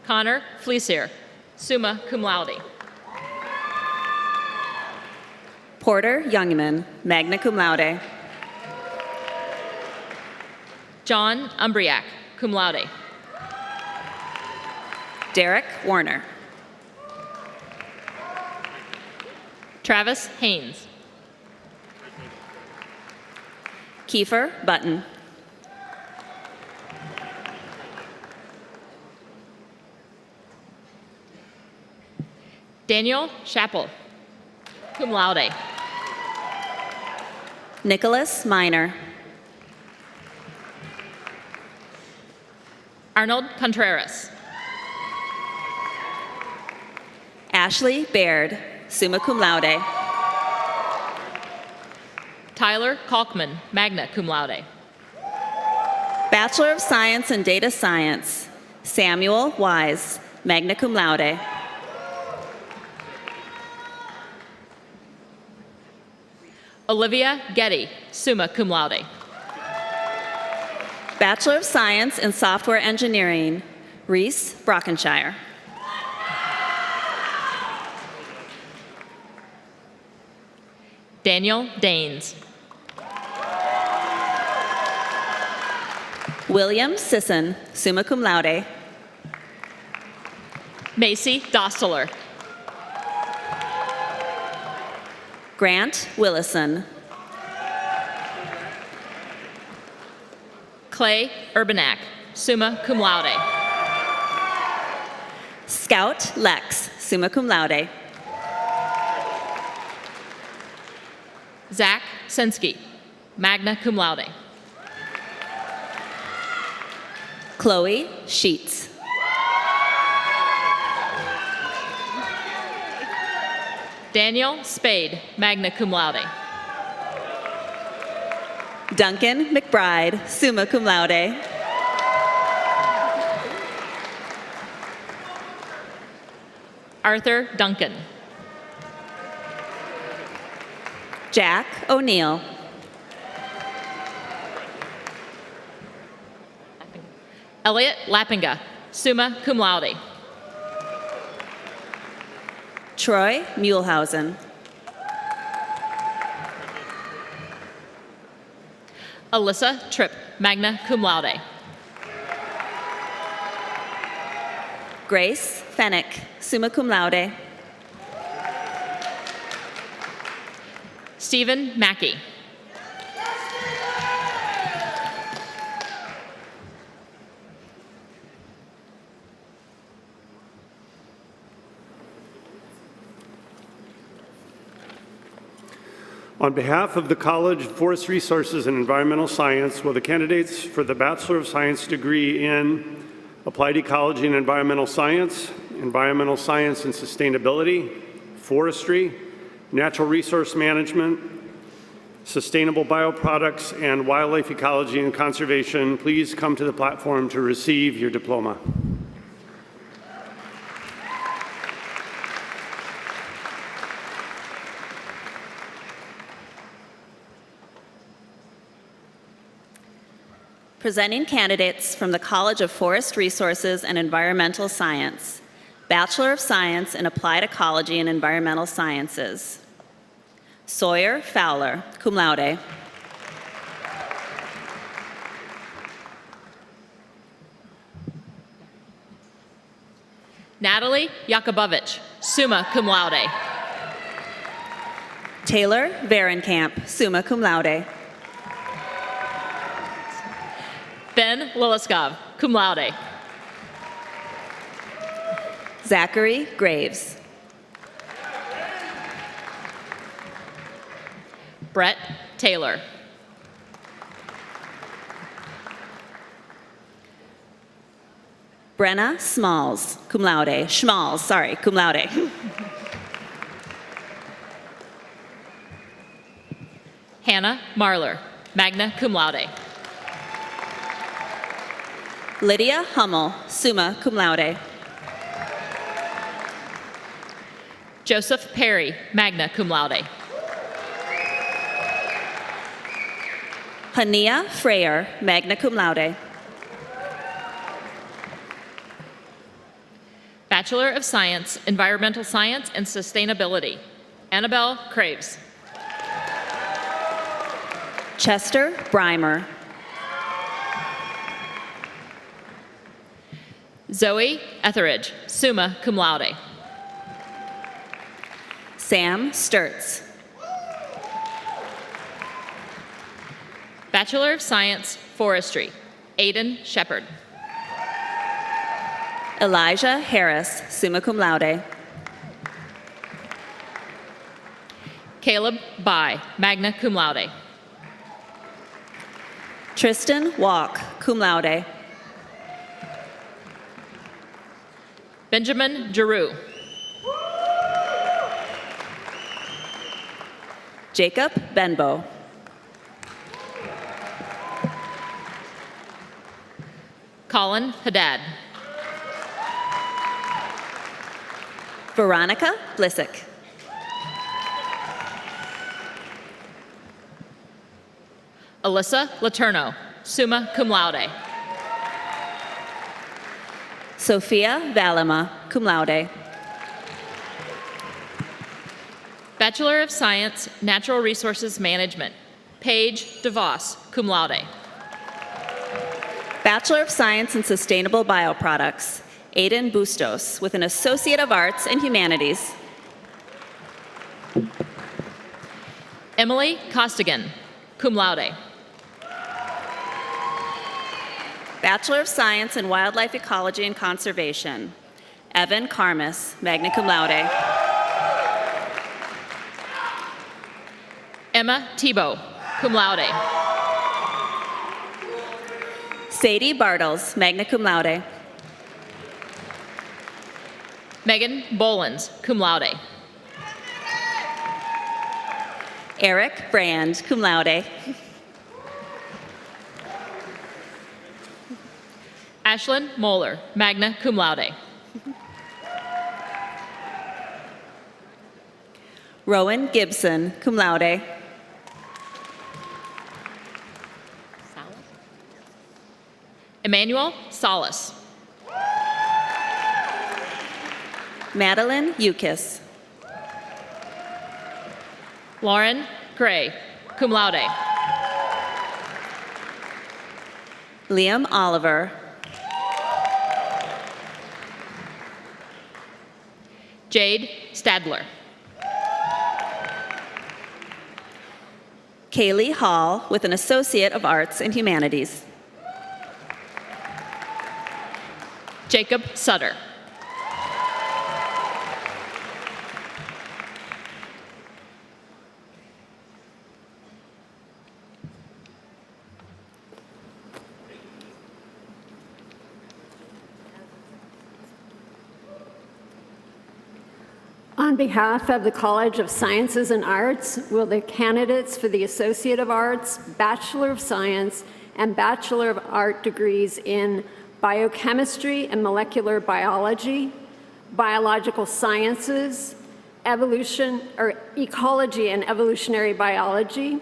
Connor Fleesier, summa cum laude. Porter Youngman, magna cum laude. John Umbriak, cum laude. Derek Warner. Travis Haynes. Kiefer Button. Daniel Chappell, cum laude. Nicholas Miner. Arnold Contreras. Ashley Baird, summa cum laude. Tyler Kalkman, magna cum laude. Bachelor of Science in Data Science, Samuel Wise, magna cum laude. Olivia Getty, summa cum laude. Bachelor of Science in Software Engineering, Reese Brockenshire. Daniel Danes. William Sisson, summa cum laude. Macy Dosteler. Grant Willison. Clay Urbanak, summa cum laude. Scout Lex, summa cum laude. Zach Sensky, magna cum laude. Chloe Sheets. Daniel Spade, magna cum laude. Duncan McBride, summa cum laude. Arthur Duncan. Jack O'Neill. Elliot Lappinga, summa cum laude. Troy Muehlhausen. Alyssa Tripp, magna cum laude. Grace Fennick, summa cum laude. Stephen Mackey. On behalf of the College of Forest Resources and Environmental Science, will the candidates for the Bachelor of Science degree in Applied Ecology and Environmental Science and Sustainability, Forestry, Natural Resource Management, Sustainable Bioproducts, and Wildlife Ecology and Conservation, please come to the platform to receive your diploma. Presenting candidates from the College of Forest Resources and Environmental Science, Bachelor of Science in Applied Ecology and Environmental Sciences. Sawyer Fowler, cum laude. Natalie Yakubovich, summa cum laude. Taylor Varenkamp, summa cum laude. Ben Liliskov, cum laude. Zachary Graves. Brett Taylor. Brenna Smalls, cum laude. Schmalls, sorry, cum laude. Hannah Marler, magna cum laude. Lydia Hummel, summa cum laude. Joseph Perry, magna cum laude. Hania Freyer, magna cum laude. Bachelor of Science, Environmental Science and Sustainability, Annabelle Craves. Chester Breimer. Zoe Etheridge, summa cum laude. Sam Sturts. Bachelor of Science, Forestry, Aidan Shepard. Elijah Harris, summa cum laude. Caleb Bai, magna cum laude. Tristan Walk, cum laude. Benjamin Giroux. Jacob Benbow. Colin Haddad. Veronica Blissick. Alyssa Laterno, summa cum laude. Sophia Valema, cum laude. Bachelor of Science, Natural Resources Management, Paige DeVos, cum laude. Bachelor of Science in Sustainable Bioproducts, Aidan Bustos, with an Associate of Arts and Humanities. Emily Costigan, cum laude. Bachelor of Science in Wildlife Ecology and Conservation, Evan Karmas, magna cum laude. Emma Tebow, cum laude. Sadie Bartles, magna cum laude. Megan Bolins, cum laude. Eric Brand, cum laude. Ashlyn Moeller, magna cum laude. Rowan Gibson, cum laude. Emmanuel Salas. Madeline Ukis. Lauren Gray, cum laude. Liam Oliver. Jade Stadler. Kaylee Hall, with an Associate of Arts and Humanities. Jacob Sutter. On behalf of the College of Sciences and Arts, will the candidates for the Associate of Arts, Bachelor of Science, and Bachelor of Art degrees in Biochemistry and Molecular Biology, Biological Sciences, Ecology and Evolutionary Biology,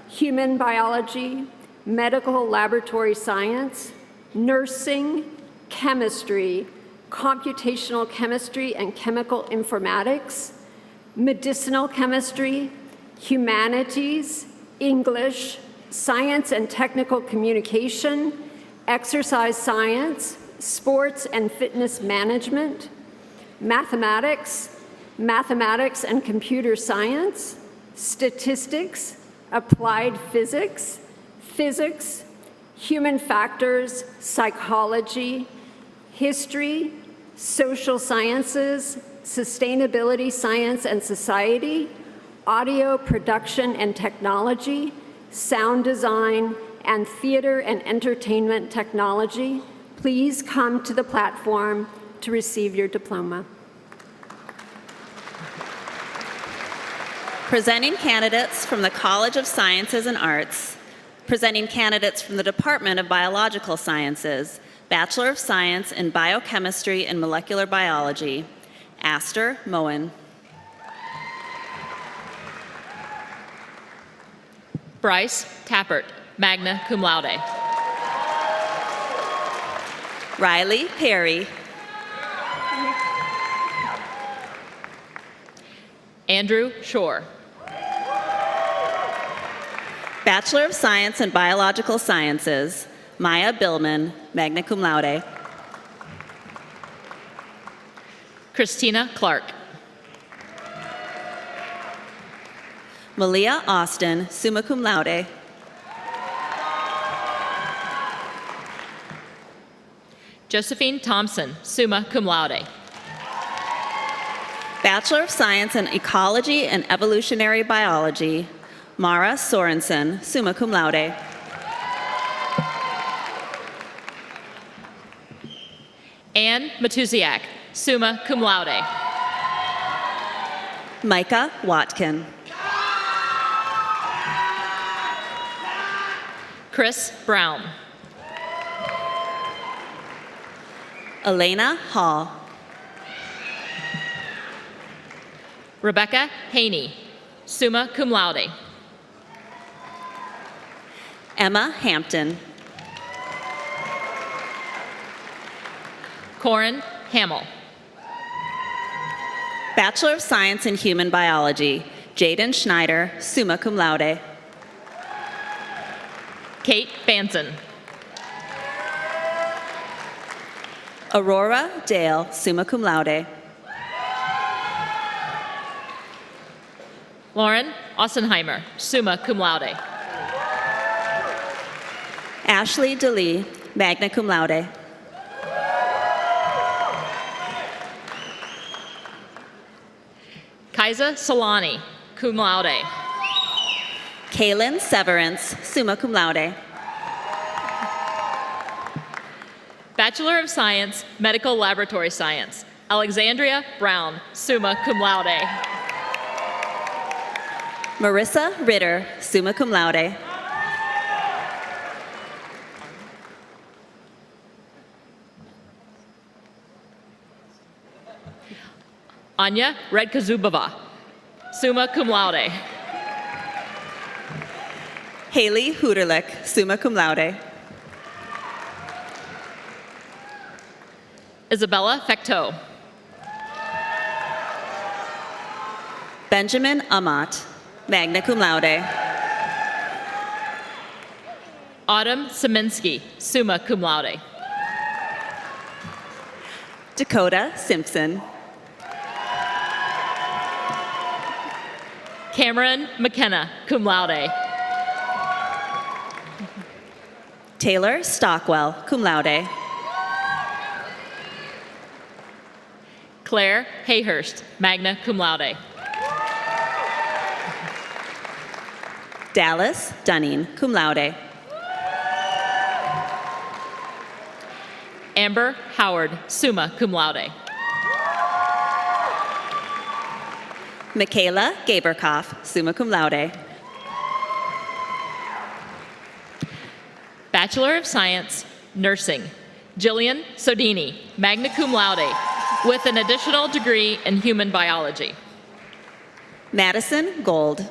Human Biology, Medical Laboratory Science, Nursing, Chemistry, Computational Chemistry and Chemical Informatics, Medicinal Chemistry, Humanities, English, Science and Technical Communication, Exercise Science, Sports and Fitness Management, Mathematics, Mathematics and Computer Science, Statistics, Applied Physics, Physics, Human Factors, Psychology, History, Social Sciences, Sustainability Science and Society, Audio Production and Technology, Sound Design, and Theater and Entertainment Technology. Please come to the platform to receive your diploma. Presenting candidates from the College of Sciences and Arts, presenting candidates from the Department of Biological Sciences, Bachelor of Science in Biochemistry and Molecular Biology, Aster Moen. Bryce Tappert, magna cum laude. Riley Perry. Andrew Shore. Bachelor of Science in Biological Sciences, Maya Billman, magna cum laude. Christina Clark. Malia Austin, summa cum laude. Josephine Thompson, summa cum laude. Bachelor of Science in Ecology and Evolutionary Biology, Mara Sorensen, summa cum laude. Anne Matusiak, summa cum laude. Micah Watkin. Chris Brown. Elena Hall. Rebecca Haney, summa cum laude. Emma Hampton. Corin Hamill. Bachelor of Science in Human Biology, Jaden Schneider, summa cum laude. Kate Banson. Aurora Dale, summa cum laude. Lauren Ossenheimer, summa cum laude. Ashley DeLee, magna cum laude. Kaisa Solani, cum laude. Caelan Severance, summa cum laude. Bachelor of Science, Medical Laboratory Science, Alexandria Brown, summa cum laude. Marissa Ritter, summa cum laude. Anya Redkazubova, summa cum laude. Haley Hooterlick, summa cum laude. Isabella Fecteau. Benjamin Amat, magna cum laude. Autumn Szyminski, summa cum laude. Dakota Simpson. Cameron McKenna, cum laude. Taylor Stockwell, cum laude. Claire Hayhurst, magna cum laude. Dallas Dunning, cum laude. Amber Howard, summa cum laude. Michaela Gaberkoff, summa cum laude. Bachelor of Science, Nursing, Jillian Sodini, magna cum laude, with an additional degree in human biology. Madison Gold.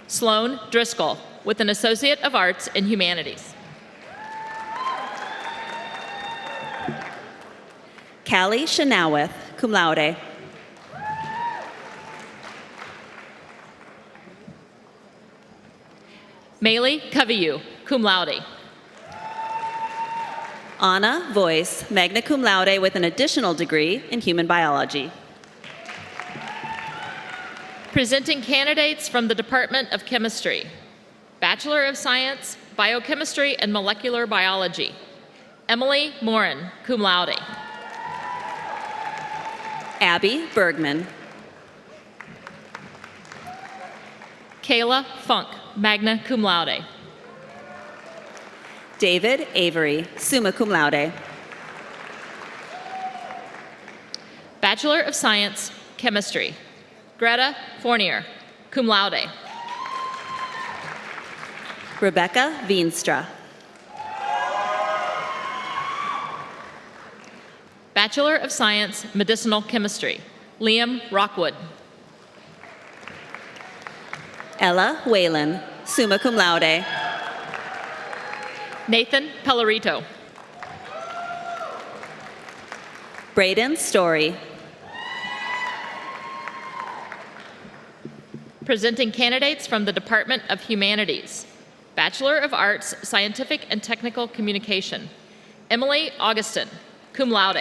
Sloan Driscoll, with an Associate of Arts in Humanities. Callie Shanawith, cum laude. Maylee Coviu, cum laude. Anna Voice, magna cum laude with an additional degree in human biology. Presenting candidates from the Department of Chemistry. Bachelor of Science, Biochemistry and Molecular Biology. Emily Morin, cum laude. Abby Bergman. Kayla Funk, magna cum laude. David Avery, summa cum laude. Bachelor of Science, Chemistry. Greta Fournier, cum laude. Rebecca Veenstra. Bachelor of Science, Medicinal Chemistry. Liam Rockwood. Ella Whalen, summa cum laude. Nathan Pellerito. Braden Story. Presenting candidates from the Department of Humanities. Bachelor of Arts, Scientific and Technical Communication. Emily Augustin, cum laude.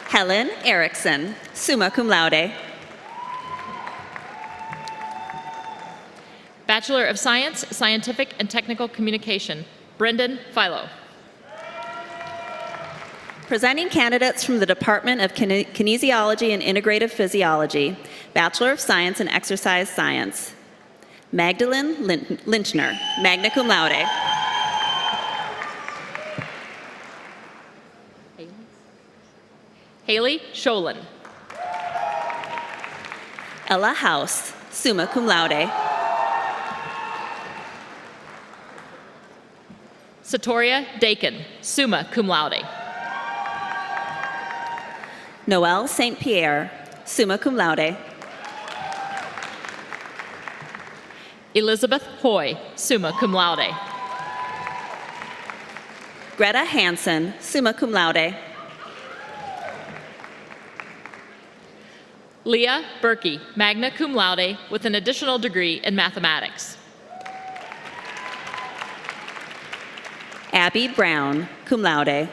Helen Erickson, summa cum laude. Bachelor of Science, Scientific and Technical Communication. Brendan Philo. Presenting candidates from the Department of Kinesiology and Integrative Physiology, Bachelor of Science in Exercise Science. Magdalene Lynchner, magna cum laude. Haley Sholin. Ella House, summa cum laude. Satoria Dakin, summa cum laude. Noelle St. Pierre, summa cum laude. Elizabeth Hoy, summa cum laude. Greta Hansen, summa cum laude. Leah Berkey, magna cum laude with an additional degree in mathematics. Abby Brown, cum laude.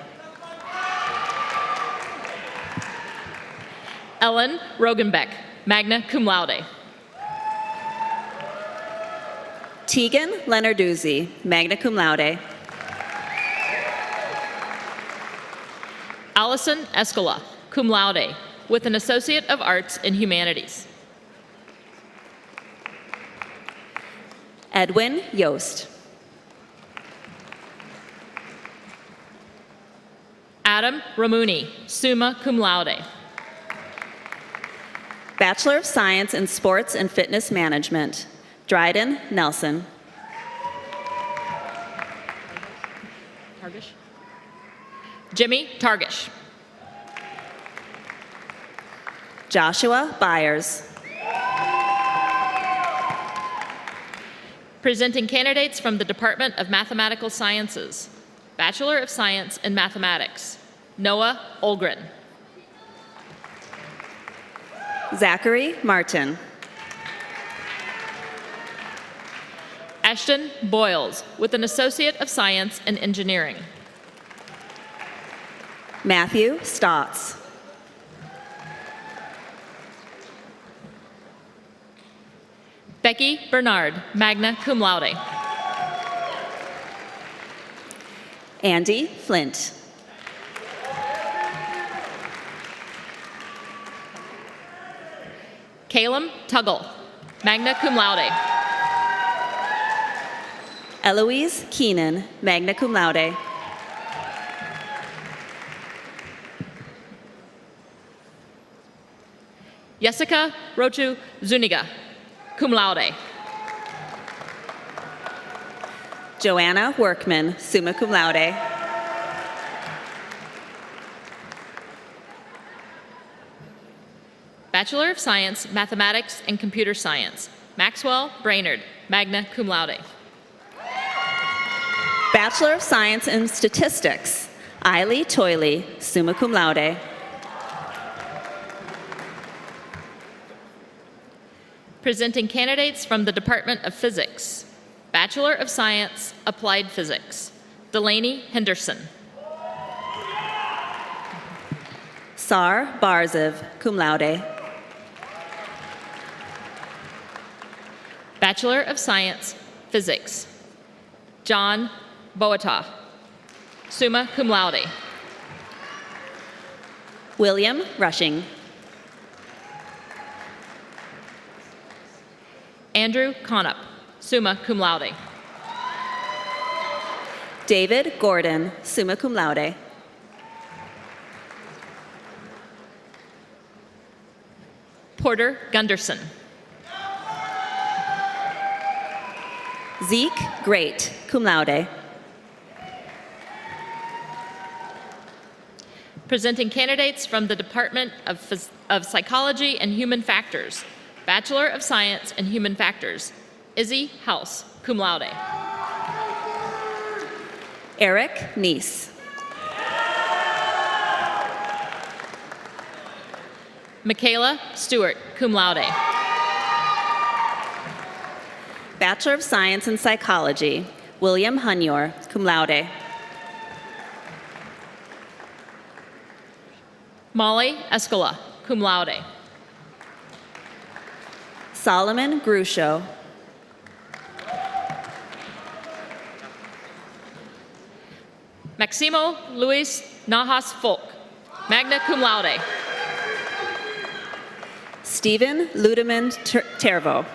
Ellen Rogenbeck, magna cum laude. Tegan Lenarduzzi, magna cum laude. Allison Escola, cum laude, with an Associate of Arts in Humanities. Edwin Yost. Adam Ramuni, summa cum laude. Bachelor of Science in Sports and Fitness Management, Dryden Nelson. Targish. Jimmy Targish. Joshua Byers. Presenting candidates from the Department of Mathematical Sciences. Bachelor of Science in Mathematics, Noah Olgren. Zachary Martin. Ashton Boyles, with an Associate of Science in Engineering. Matthew Stotts. Becky Bernard, magna cum laude. Andy Flint. Caleb Tuggle, magna cum laude. Eloise Keenan, magna cum laude. Jessica Rochu Zuniga, cum laude. Joanna Workman, summa cum laude. Bachelor of Science, Mathematics and Computer Science, Maxwell Brainerd, magna cum laude. Bachelor of Science in Statistics, Eiley Toyley, summa cum laude. Presenting candidates from the Department of Physics, Bachelor of Science, Applied Physics, Delaney Henderson. Sar Barzev, cum laude. Bachelor of Science, Physics, John Boata, summa cum laude. William Rushing. Andrew Conup, summa cum laude. David Gordon, summa cum laude. Porter Gunderson. Zeke Great, cum laude. Presenting candidates from the Department of Psychology and Human Factors, Bachelor of Science in Human Factors, Izzy House, cum laude. Eric Neese. Michaela Stewart, cum laude. Bachelor of Science in Psychology, William Hunyor, cum laude. Molly Escola, cum laude. Solomon Grusho. Maximo Luis Najas Folk, magna cum laude. Stephen Ludeman Tervo.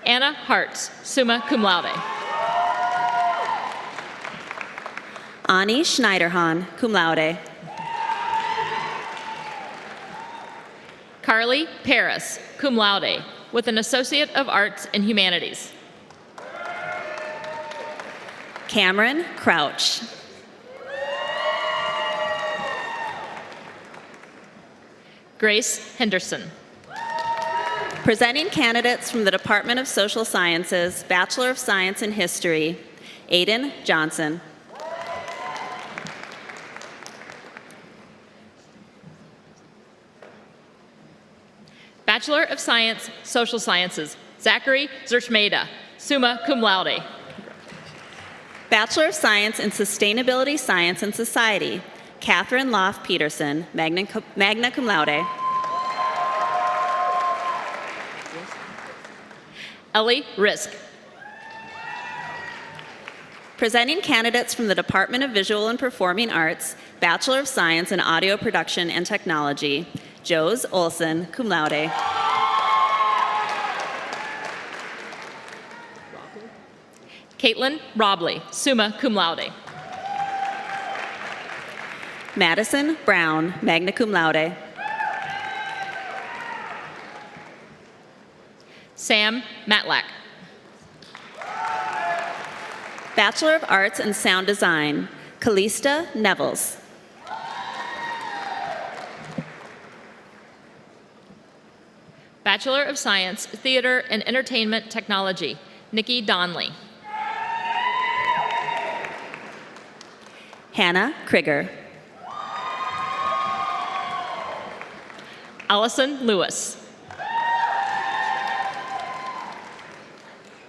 Anna Hartz, summa cum laude. Ani Schneiderhan, cum laude. Carly Paris, cum laude, with an Associate of Arts in Humanities. Cameron Crouch. Grace Henderson. Presenting candidates from the Department of Social Sciences, Bachelor of Science in History, Aiden Johnson. Bachelor of Science, Social Sciences, Zachary Zerchmeda, summa cum laude. Bachelor of Science in Sustainability Science and Society, Catherine Loff Peterson, magna cum laude. Ellie Risk. Presenting candidates from the Department of Visual and Performing Arts, Bachelor of Science in Audio Production and Technology, Jose Olson, cum laude. Caitlin Robley, summa cum laude. Madison Brown, magna cum laude. Sam Matlack. Bachelor of Arts in Sound Design, Calista Nevels. Bachelor of Science, Theater and Entertainment Technology, Nikki Donley. Hannah Krieger. Allison Lewis.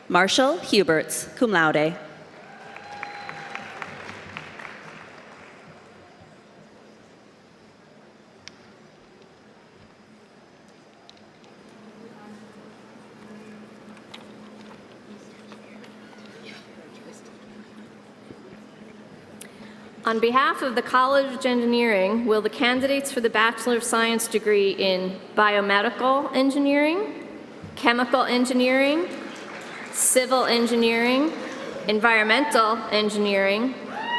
Marshall Huberts, cum laude. On behalf of the College of Engineering, will the candidates for the Bachelor of Science degree in Biomedical Engineering, Chemical Engineering, Civil Engineering, Environmental Engineering,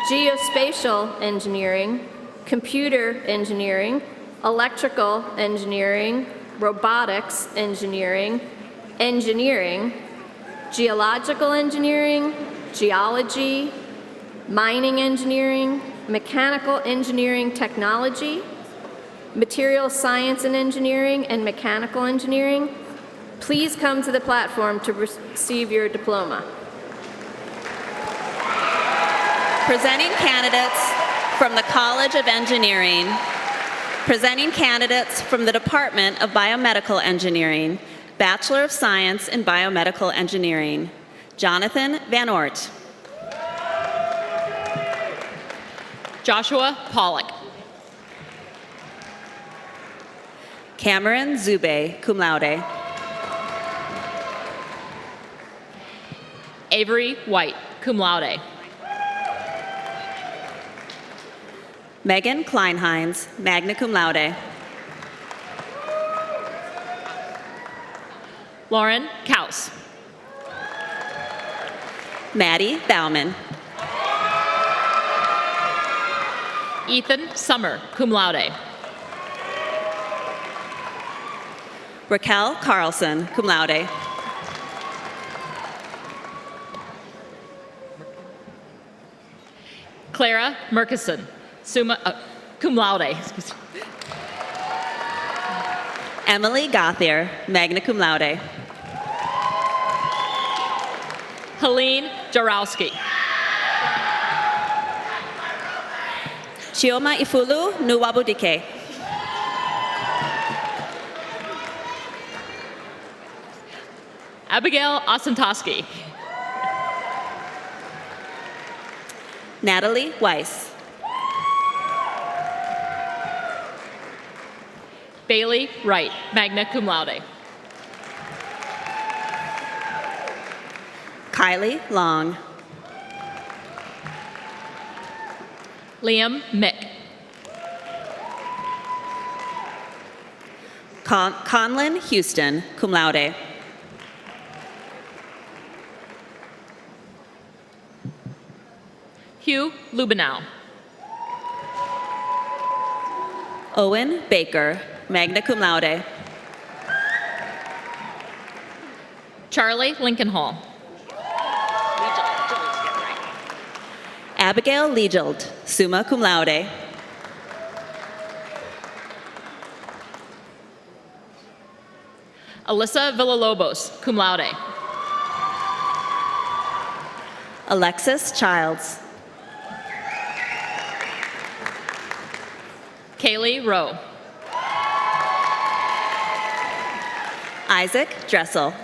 Geospatial Engineering, computer engineering, electrical engineering, robotics engineering, engineering, geological engineering, geology, mining engineering, mechanical engineering technology, material science and engineering, and mechanical engineering. Please come to the platform to receive your diploma. Presenting candidates from the College of Engineering, presenting candidates from the Department of Biomedical Engineering, Bachelor of Science in Biomedical Engineering, Jonathan Van Oort. Joshua Pollock. Cameron Zube, cum laude. Avery White, cum laude. Megan Kleinheinz, magna cum laude. Lauren Kaus. Maddie Bauman. Ethan Summer, cum laude. Raquel Carlson, cum laude. Clara Murkison, cum laude. Emily Gothier, magna cum laude. Helene Jarowski. Chioma Ifulu, Nuwabudike. Abigail Osentoski. Natalie Weiss. Bailey Wright, magna cum laude. Kylie Long. Liam Mick. Conlon Houston, cum laude. Hugh Lubenow. Owen Baker, magna cum laude. Charlie Lincoln Hall. Abigail Legild, summa cum laude. Alyssa Villalobos, cum laude. Alexis Childs. Kaylee Rowe. Isaac Dressel.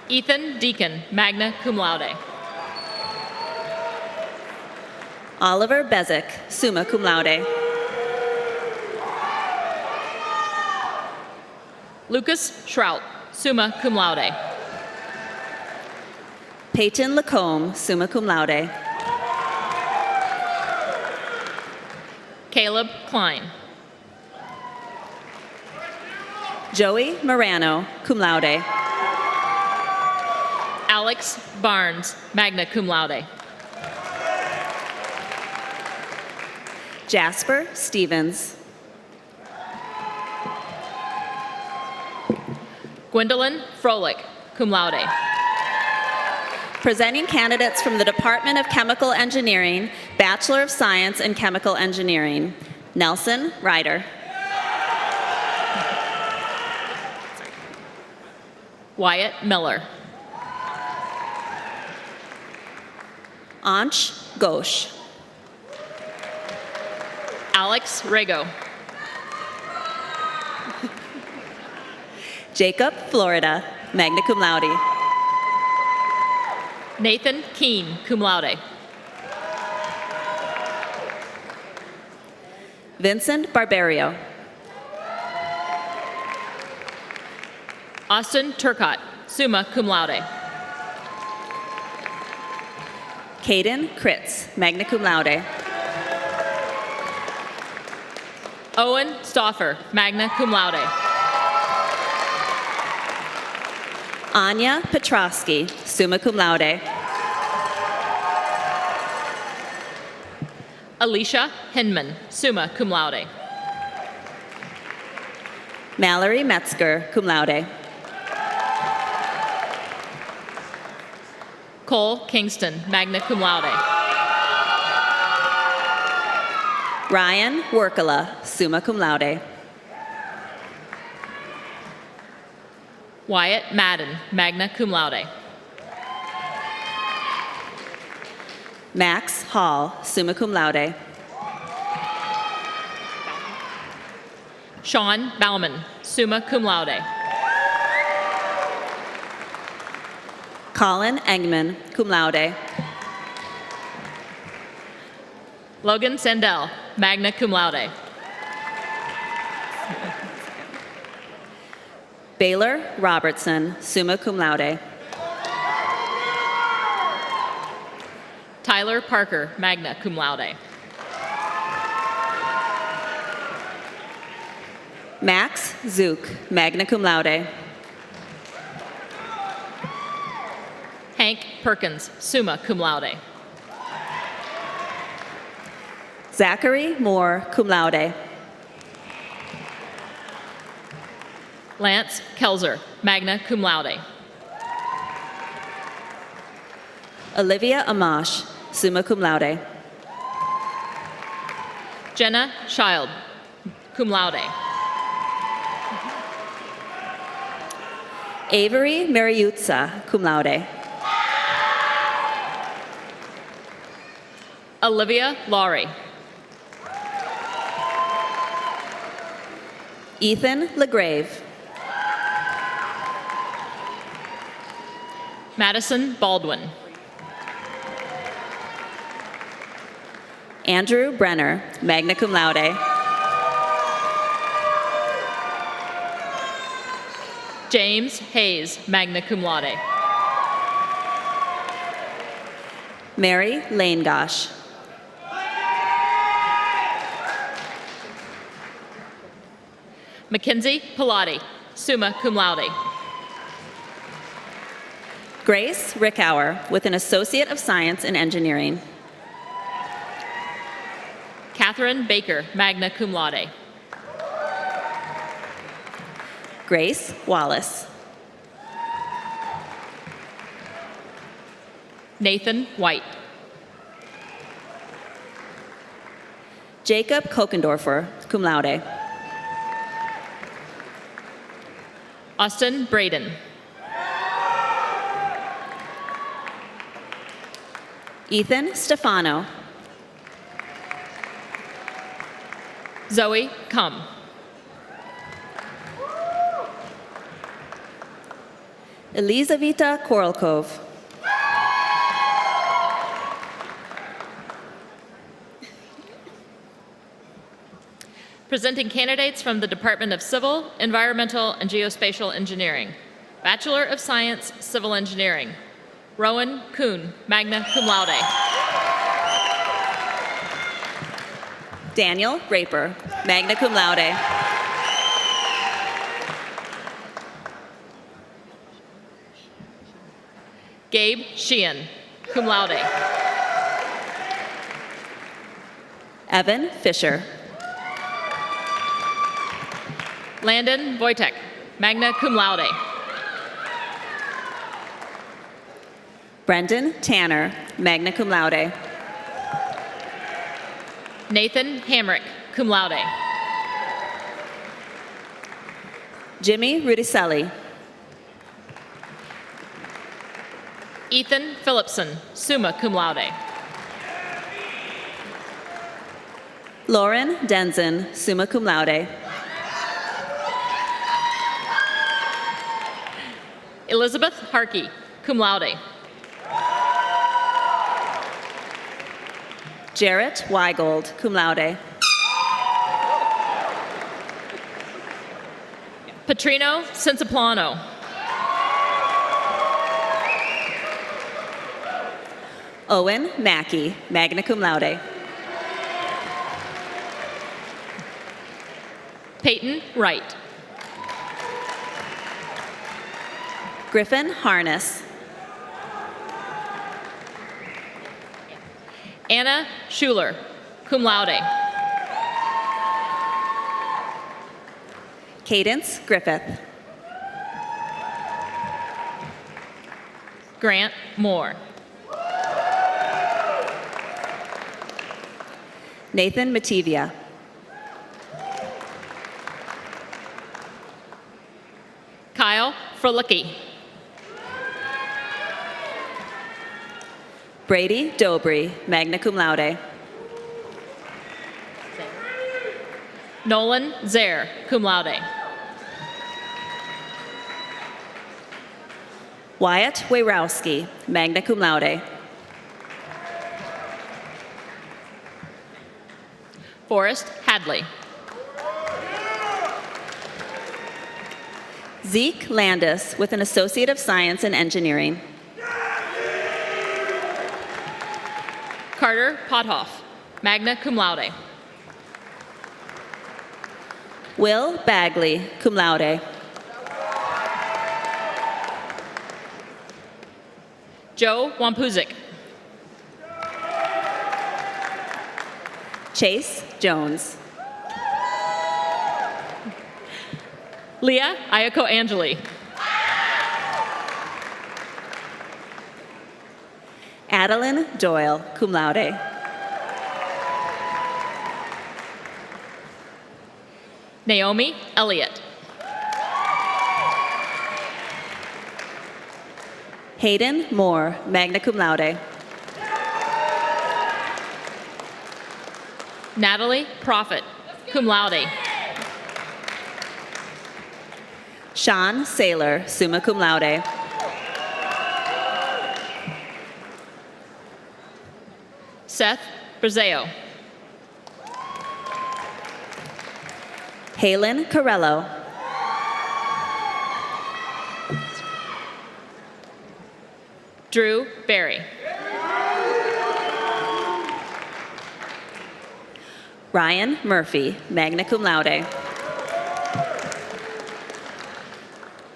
Ethan Deacon, magna cum laude. Oliver Bezic, summa cum laude. Lucas Shrout, summa cum laude. Peyton Lacombe, summa cum laude. Caleb Klein. Joey Morano, cum laude. Alex Barnes, magna cum laude. Jasper Stevens. Gwendolyn Froelich, cum laude. Presenting candidates from the Department of Chemical Engineering, Bachelor of Science in Chemical Engineering, Nelson Ryder. Wyatt Miller. Ansh Ghosh. Alex Rego. Jacob Florida, magna cum laude. Nathan Keene, cum laude. Vincent Barbario. Austin Turcott, summa cum laude. Caden Kritz, magna cum laude. Owen Stauffer, magna cum laude. Anya Petrosky, summa cum laude. Alicia Hinman, summa cum laude. Mallory Metzger, cum laude. Cole Kingston, magna cum laude. Ryan Workala, summa cum laude. Wyatt Madden, magna cum laude. Max Hall, summa cum laude. Sean Bauman, summa cum laude. Colin Engman, cum laude. Logan Sandell, magna cum laude. Baylor Robertson, summa cum laude. Tyler Parker, magna cum laude. Max Zook, magna cum laude. Hank Perkins, summa cum laude. Zachary Moore, cum laude. Lance Kelzer, magna cum laude. Olivia Amash, summa cum laude. Jenna Child, cum laude. Avery Mariutza, cum laude. Olivia Laurie. Ethan LaGrave. Madison Baldwin. Andrew Brenner, magna cum laude. James Hayes, magna cum laude. Mary Lanegosh. Mackenzie Pilati, summa cum laude. Grace Rickauer, with an Associate of Science in Engineering. Catherine Baker, magna cum laude. Grace Wallace. Nathan White. Jacob Kokendorfer, cum laude. Austin Braden. Ethan Stefano. Zoe Cum. Elizaveta Korolkov. Presenting candidates from the Department of Civil, Environmental, and Geospatial Engineering. Bachelor of Science, Civil Engineering. Rowan Kuhn, magna cum laude. Daniel Raper, magna cum laude. Gabe Sheehan, cum laude. Evan Fisher. Landon Wojtek, magna cum laude. Brendan Tanner, magna cum laude. Nathan Hamrick, cum laude. Jimmy Rudicelli. Ethan Phillipson, summa cum laude. Lauren Denzen, summa cum laude. Elizabeth Harkey, cum laude. Jarrett Weigold, cum laude. Petrino Sensiplano. Owen Mackey, magna cum laude. Peyton Wright. Griffin Harness. Anna Schuler, cum laude. Cadence Griffith. Grant Moore. Nathan Matevia. Kyle Frolicki. Brady Dobry, magna cum laude. Nolan Zaire, cum laude. Wyatt Wayrowski, magna cum laude. Forrest Hadley. Zeke Landis with an Associate of Science in Engineering. Carter Pothoff, magna cum laude. Will Bagley, cum laude. Joe Wampuzik. Chase Jones. Leah Ayako Angeli. Adeline Doyle, cum laude. Naomi Elliott. Hayden Moore, magna cum laude. Natalie Profit, cum laude. Sean Saylor, summa cum laude. Seth Brazeo. Halen Carello. Drew Barry. Ryan Murphy, magna cum laude.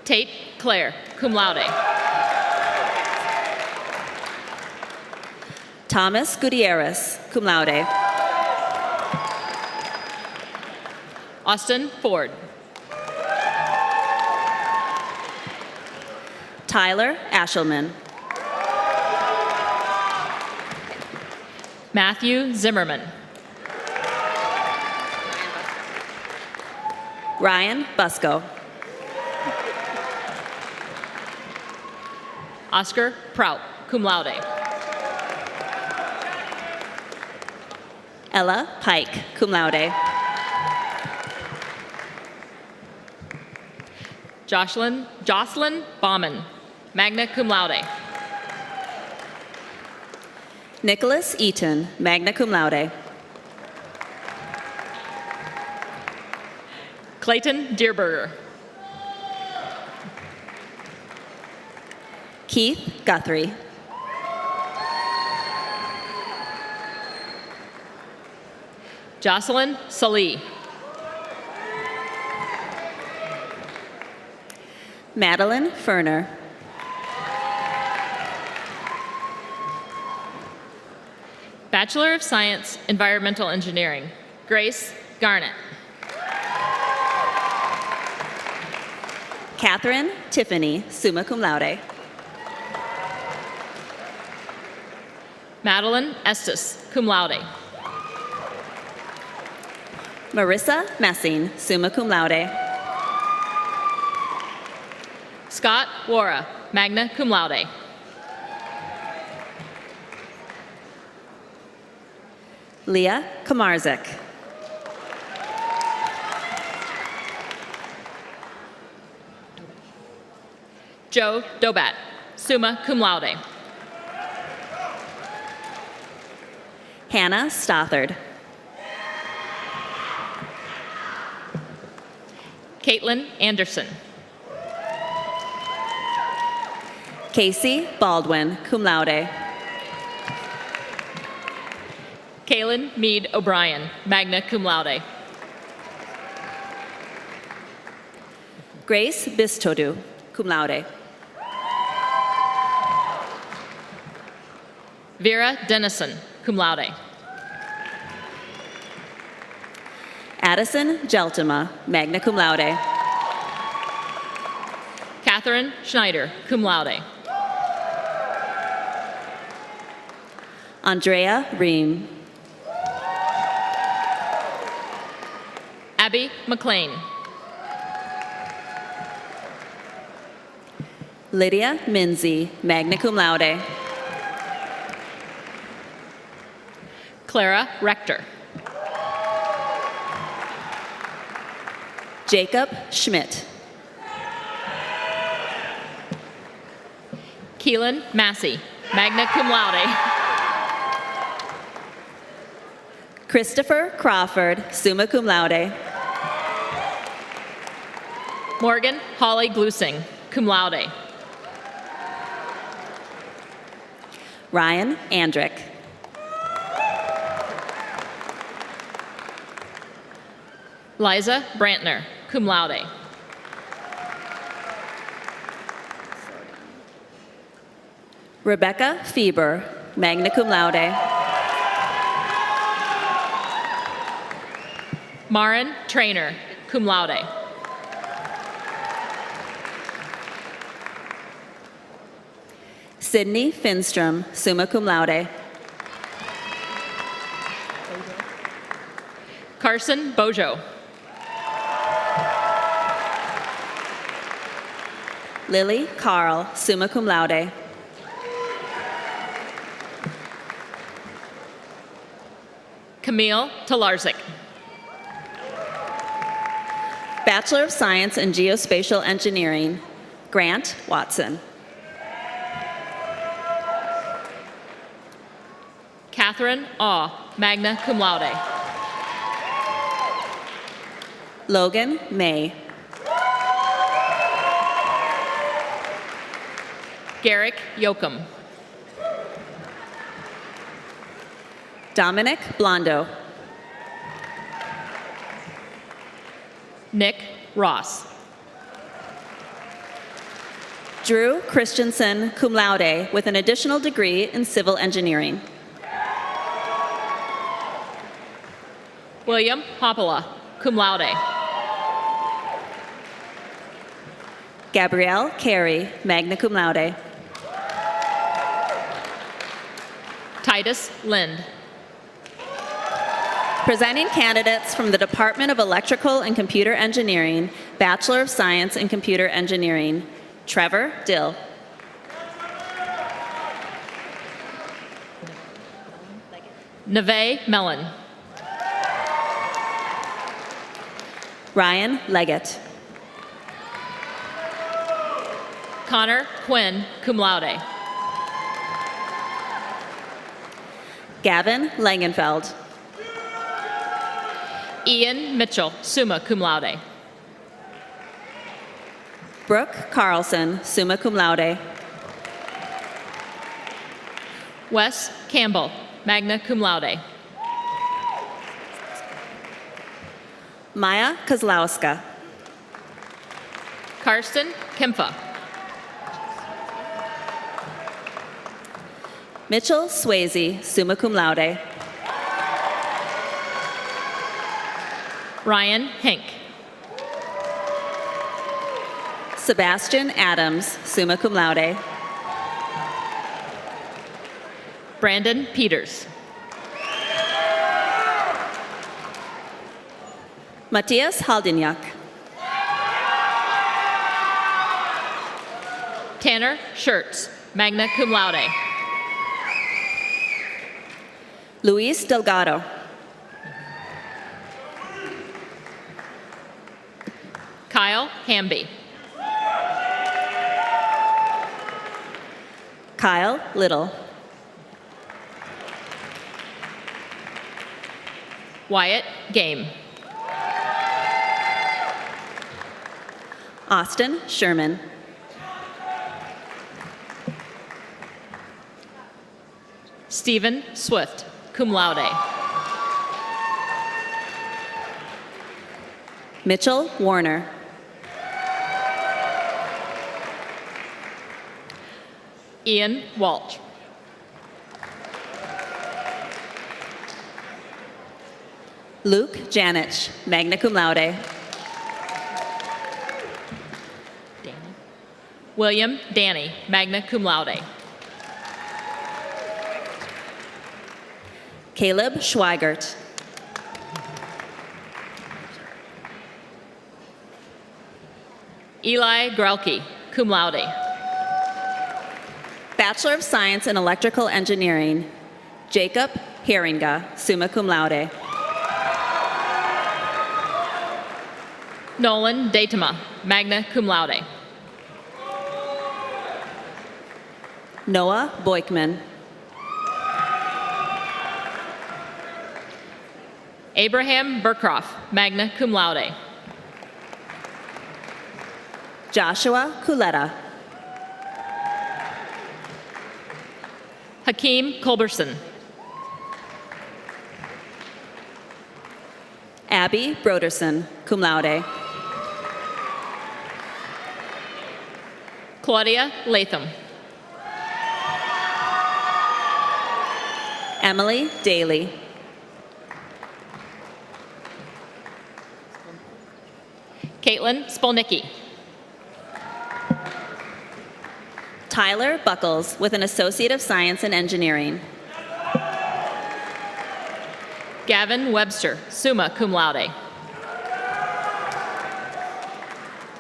Tate Claire, cum laude. Thomas Gutierrez, cum laude. Austin Ford. Tyler Ashelman. Matthew Zimmerman. Ryan Busco. Oscar Prout, cum laude. Ella Pike, cum laude. Jocelyn Bauman, magna cum laude. Nicholas Eaton, magna cum laude. Clayton Deerberger. Keith Guthrie. Jocelyn Salee. Madeline Ferner. Bachelor of Science, Environmental Engineering, Grace Garnett. Catherine Tiffany, summa cum laude. Madeline Estes, cum laude. Marissa Messing, summa cum laude. Scott Wara, magna cum laude. Leah Kamarzik. Joe Dobat, summa cum laude. Hannah Stothard. Caitlin Anderson. Casey Baldwin, cum laude. Caelan Mead-O'Brien, magna cum laude. Grace Bistodu, cum laude. Vera Dennison, cum laude. Addison Geltima, magna cum laude. Catherine Schneider, cum laude. Andrea Ream. Abby McLean. Lydia Minzy, magna cum laude. Clara Rector. Jacob Schmidt. Caelan Massey, magna cum laude. Christopher Crawford, summa cum laude. Morgan Holly Glusing, cum laude. Ryan Andrick. Liza Brantner, cum laude. Rebecca Fieber, magna cum laude. Marin Trainer, cum laude. Sydney Finstrom, summa cum laude. Carson Bojo. Lily Carl, summa cum laude. Camille Talarzik. Bachelor of Science in Geospatial Engineering, Grant Watson. Catherine Aw, magna cum laude. Logan May. Garrick Yoakum. Dominic Blondo. Nick Ross. Drew Christensen, cum laude, with an additional degree in civil engineering. William Hoppola, cum laude. Gabrielle Carey, magna cum laude. Titus Lind. Presenting candidates from the Department of Electrical and Computer Engineering, Bachelor of Science in Computer Engineering, Trevor Dill. Neve Mellon. Ryan Leggett. Connor Quinn, cum laude. Gavin Langenfeld. Ian Mitchell, summa cum laude. Brooke Carlson, summa cum laude. Wes Campbell, magna cum laude. Maya Kozlowska. Karsten Kempfa. Mitchell Swayze, summa cum laude. Ryan Henk. Sebastian Adams, summa cum laude. Brandon Peters. Matthias Haldinyak. Tanner Schertz, magna cum laude. Luis Delgado. Kyle Hamby. Kyle Little. Wyatt Game. Austin Sherman. Stephen Swift, cum laude. Mitchell Warner. Ian Walsh. Luke Janich, magna cum laude. William Danny, magna cum laude. Caleb Schweigert. Eli Grelke, cum laude. Bachelor of Science in Electrical Engineering, Jacob Heringa, summa cum laude. Nolan Datema, magna cum laude. Noah Boykman. Abraham Burkroff, magna cum laude. Joshua Kuleta. Hakeem Culberson. Abby Broderson, cum laude. Claudia Latham. Emily Daly. Caitlin Spolnicki. Tyler Buckles with an Associate of Science in Engineering. Gavin Webster, summa cum laude.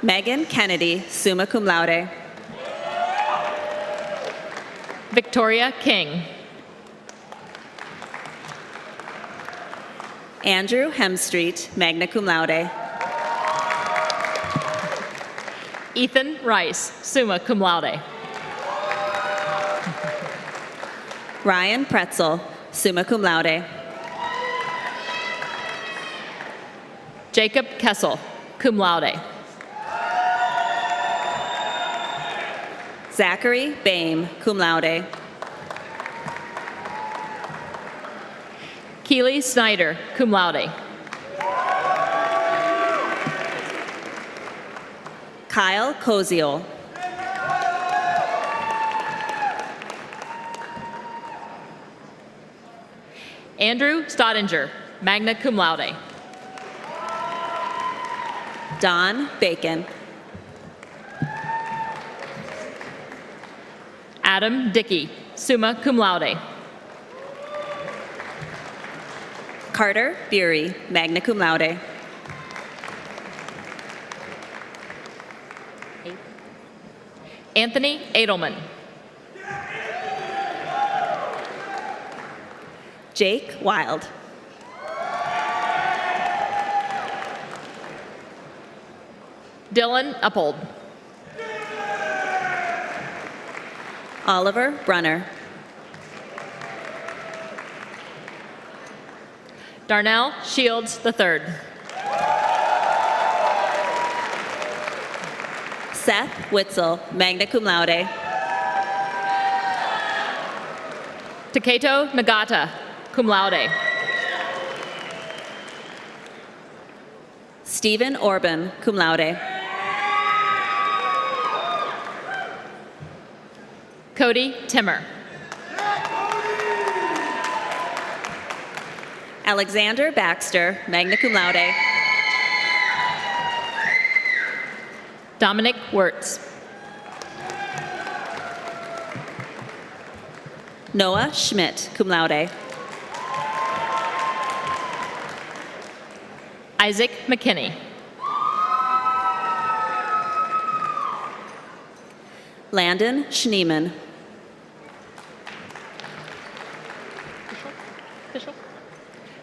Megan Kennedy, summa cum laude. Victoria King. Andrew Hemstreet, magna cum laude. Ethan Rice, summa cum laude. Ryan Pretzel, summa cum laude. Jacob Kessel, cum laude. Zachary Boehm, cum laude. Keely Snyder, cum laude. Kyle Koziol. Andrew Stodinger, magna cum laude. Don Bacon. Adam Dickey, summa cum laude. Carter Beery, magna cum laude. Anthony Edelman. Jake Wild. Dylan Uphold. Oliver Brunner. Darnell Shields III. Seth Witzel, magna cum laude. Taketo Nagata, cum laude. Stephen Orban, cum laude. Cody Timmer. Alexander Baxter, magna cum laude. Dominic Wirtz. Noah Schmidt, cum laude. Isaac McKinney. Landon Schneeman.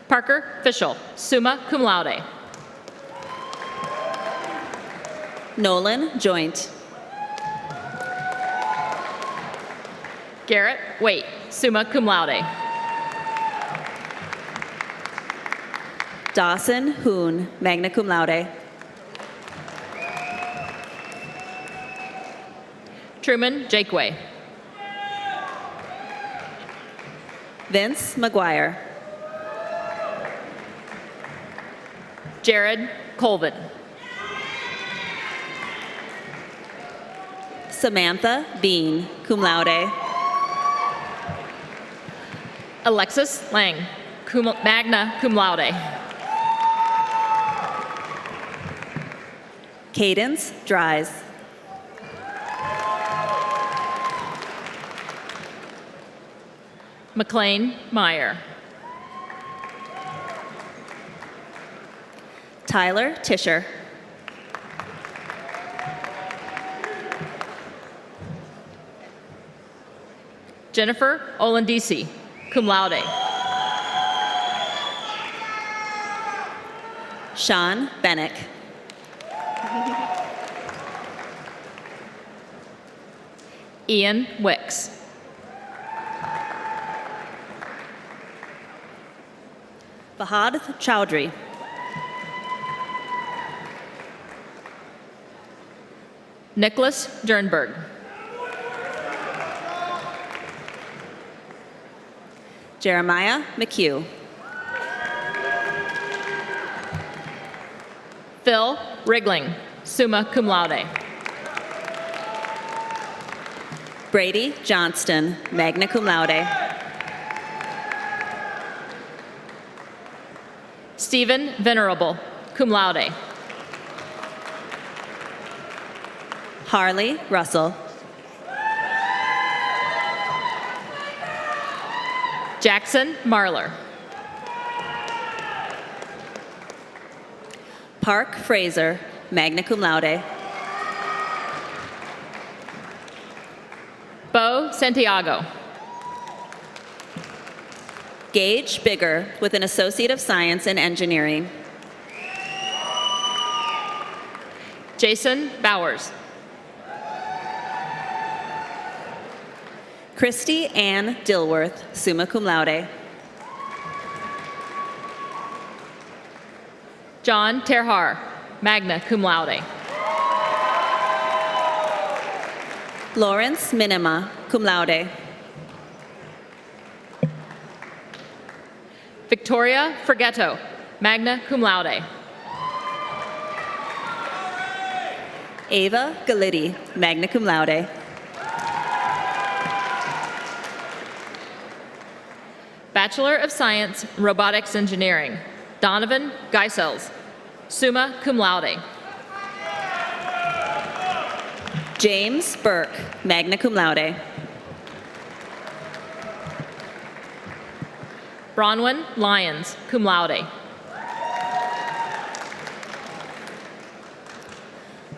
Parker Fischel, summa cum laude. Nolan Joint. Garrett Waite, summa cum laude. Dawson Hoon, magna cum laude. Truman Jakeway. Vince McGuire. Jared Colvin. Samantha Bean, cum laude. Alexis Lang, magna cum laude. Cadence Dries. McLean Meyer. Tyler Tischer. Jennifer Olandisi, cum laude. Sean Bennick. Ian Wicks. Fahad Chowdhury. Nicholas Dernberg. Jeremiah McHugh. Phil Rigling, summa cum laude. Brady Johnston, magna cum laude. Stephen Venerable, cum laude. Harley Russell. Jackson Marler. Park Fraser, magna cum laude. Bo Santiago. Gage Bigger, with an Associate of Science in Engineering. Jason Bowers. Christy Ann Dilworth, summa cum laude. John Terhar, magna cum laude. Lawrence Minima, cum laude. Victoria Forgetto, magna cum laude. Ava Galitti, magna cum laude. Bachelor of Science, Robotics Engineering, Donovan Geisels, summa cum laude. James Burke, magna cum laude. Bronwyn Lyons, cum laude.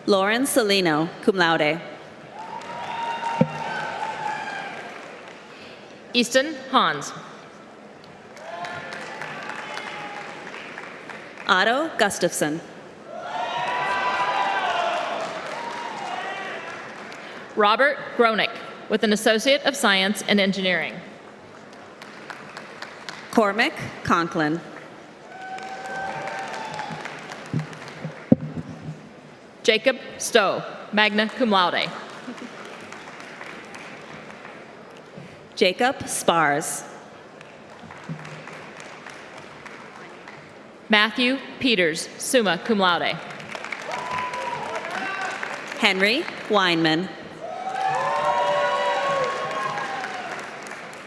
Lauren Salino, cum laude. Easton Hans. Otto Gustafson. Robert Gronick, with an Associate of Science in Engineering. Cormac Conklin. Jacob Stowe, magna cum laude. Jacob Spars. Matthew Peters, summa cum laude. Henry Weinman.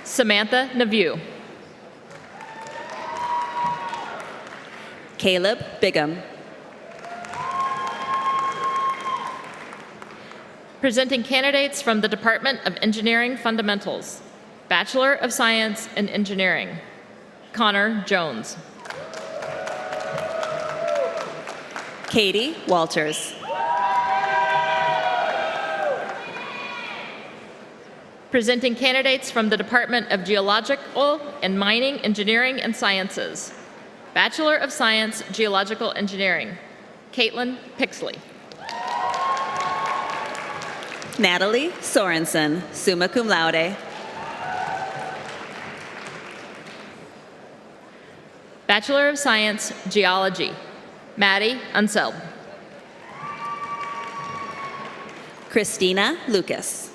Samantha Navieu. Caleb Bigham. Presenting candidates from the Department of Engineering Fundamentals. Bachelor of Science in Engineering, Connor Jones. Katie Walters. Presenting candidates from the Department of Geological and Mining Engineering and Sciences. Bachelor of Science, Geological Engineering, Caitlin Pixley. Natalie Sorensen, summa cum laude. Bachelor of Science, Geology, Maddie Unseld. Christina Lucas.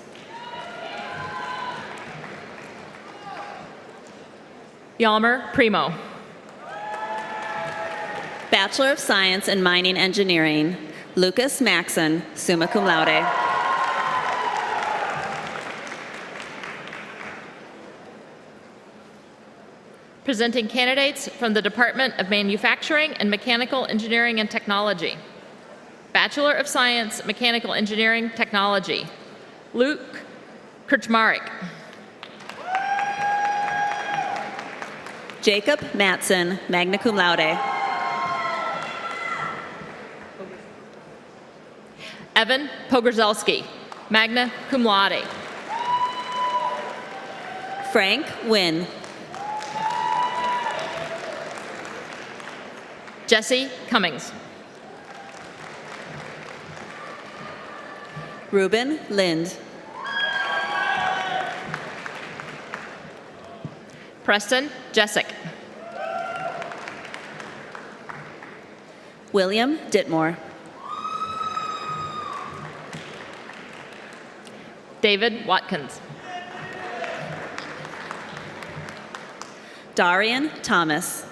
Yalmer Primo. Bachelor of Science in Mining Engineering, Lucas Maxon, summa cum laude. Presenting candidates from the Department of Manufacturing and Mechanical Engineering and Technology. Bachelor of Science, Mechanical Engineering Technology. Luke Krczmarek. Jacob Matson, magna cum laude. Evan Pogrzelski, magna cum laude. Frank Wynn. Jesse Cummings. Ruben Lind. Preston Jessic. William Ditmore. David Watkins. Darian Thomas.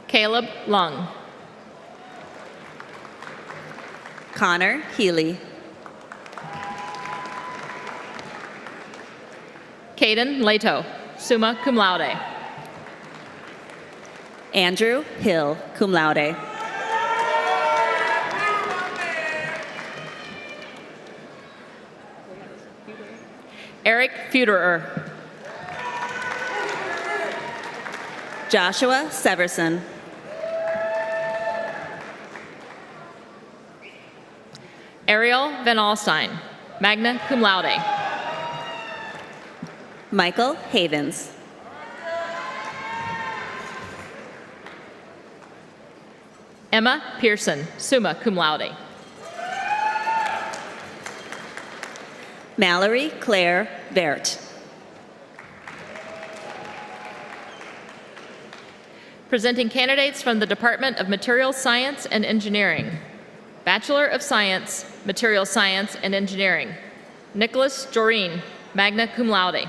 Caleb Lung. Connor Healy. Caden Leto, summa cum laude. Andrew Hill, cum laude. Eric Feuderer. Joshua Severson. Ariel Van Alstyne, magna cum laude. Michael Havens. Emma Pearson, summa cum laude. Mallory Claire Vert. Presenting candidates from the Department of Materials Science and Engineering. Bachelor of Science, Materials Science and Engineering. Nicholas Joreen, magna cum laude.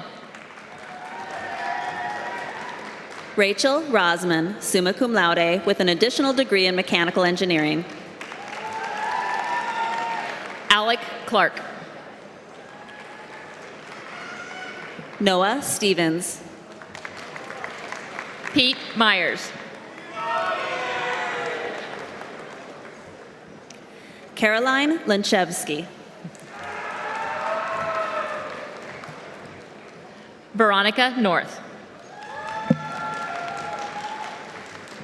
Rachel Rosman, summa cum laude, with an additional degree in mechanical engineering. Alec Clark. Noah Stevens. Pete Myers. Caroline Lunchevsky. Veronica North.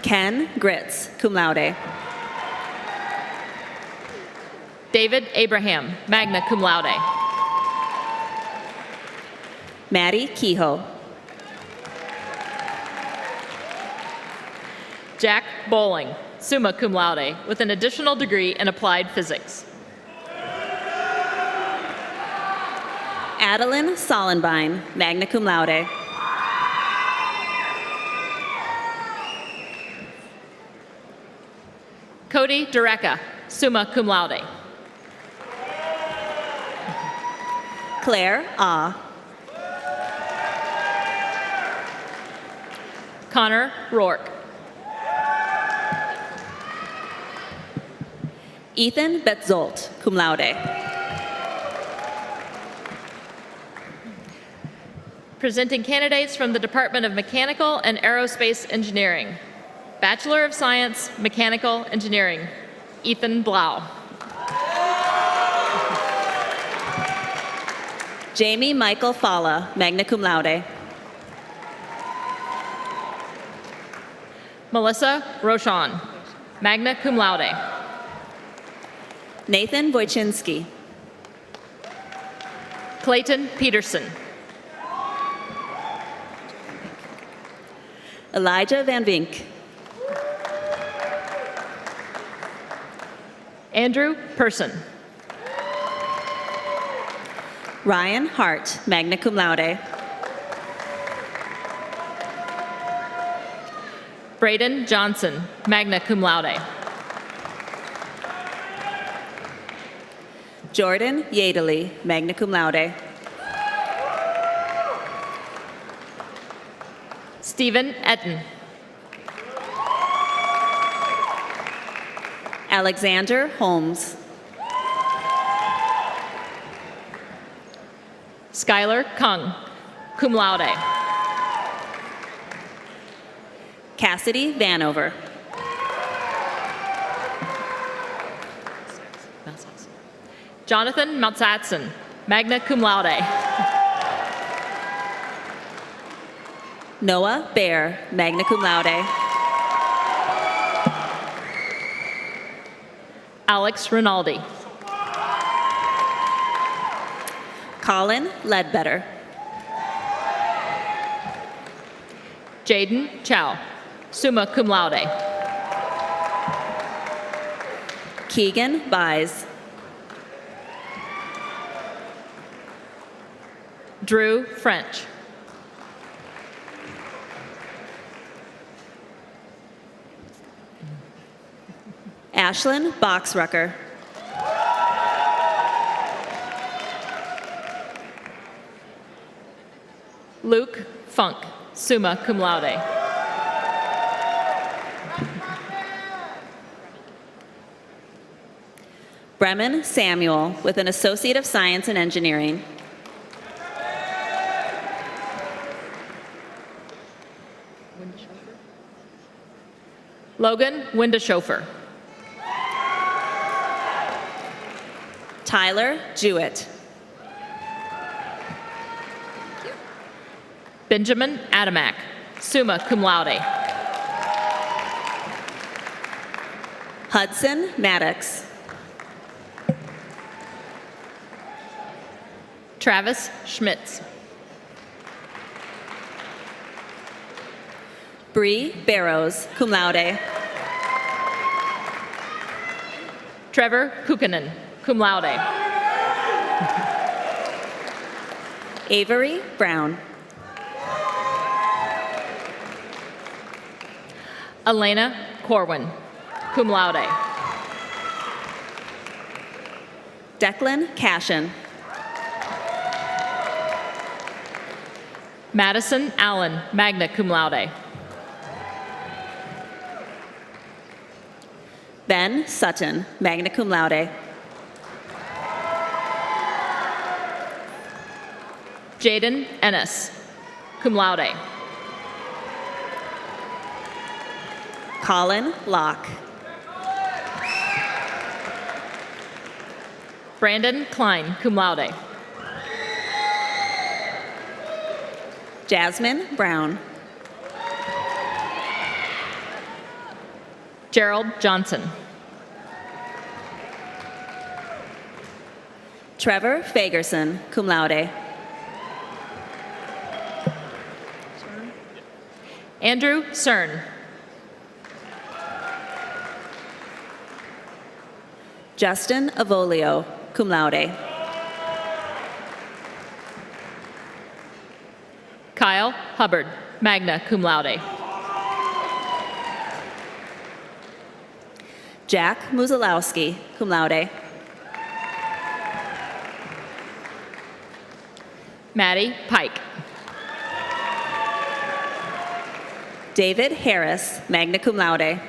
Ken Gritz, cum laude. David Abraham, magna cum laude. Maddie Kehoe. Jack Bowling, summa cum laude, with an additional degree in applied physics. Adeline Sollenbein, magna cum laude. Cody Dureka, summa cum laude. Claire Ah. Connor Rourke. Ethan Betzolt, cum laude. Presenting candidates from the Department of Mechanical and Aerospace Engineering. Bachelor of Science, Mechanical Engineering. Ethan Blau. Jamie Michael Falla, magna cum laude. Melissa Rochon, magna cum laude. Nathan Wojcinski. Clayton Peterson. Elijah Van Vink. Andrew Person. Ryan Hart, magna cum laude. Braden Johnson, magna cum laude. Jordan Yadley, magna cum laude. Stephen Etten. Alexander Holmes. Skylar Kung, cum laude. Cassidy Vanover. Jonathan Maltzatson, magna cum laude. Noah Baer, magna cum laude. Alex Rinaldi. Colin Ledbetter. Jaden Chow, summa cum laude. Keegan Bies. Drew French. Ashlyn Boxrucker. Luke Funk, summa cum laude. Bremen Samuel with an Associate of Science in Engineering. Logan Windeshofer. Tyler Jewett. Benjamin Adamak, summa cum laude. Hudson Maddox. Travis Schmitz. Bree Barrows, cum laude. Trevor Kukkonen, cum laude. Avery Brown. Elena Corwin, cum laude. Declan Cashin. Madison Allen, magna cum laude. Ben Sutton, magna cum laude. Jaden Ennis, cum laude. Colin Locke. Brandon Klein, cum laude. Jasmine Brown. Gerald Johnson. Trevor Fagerson, cum laude. Andrew Cern. Justin Avolio, cum laude. Kyle Hubbard, magna cum laude. Jack Muzalowski, cum laude. Maddie Pike. David Harris, magna cum laude.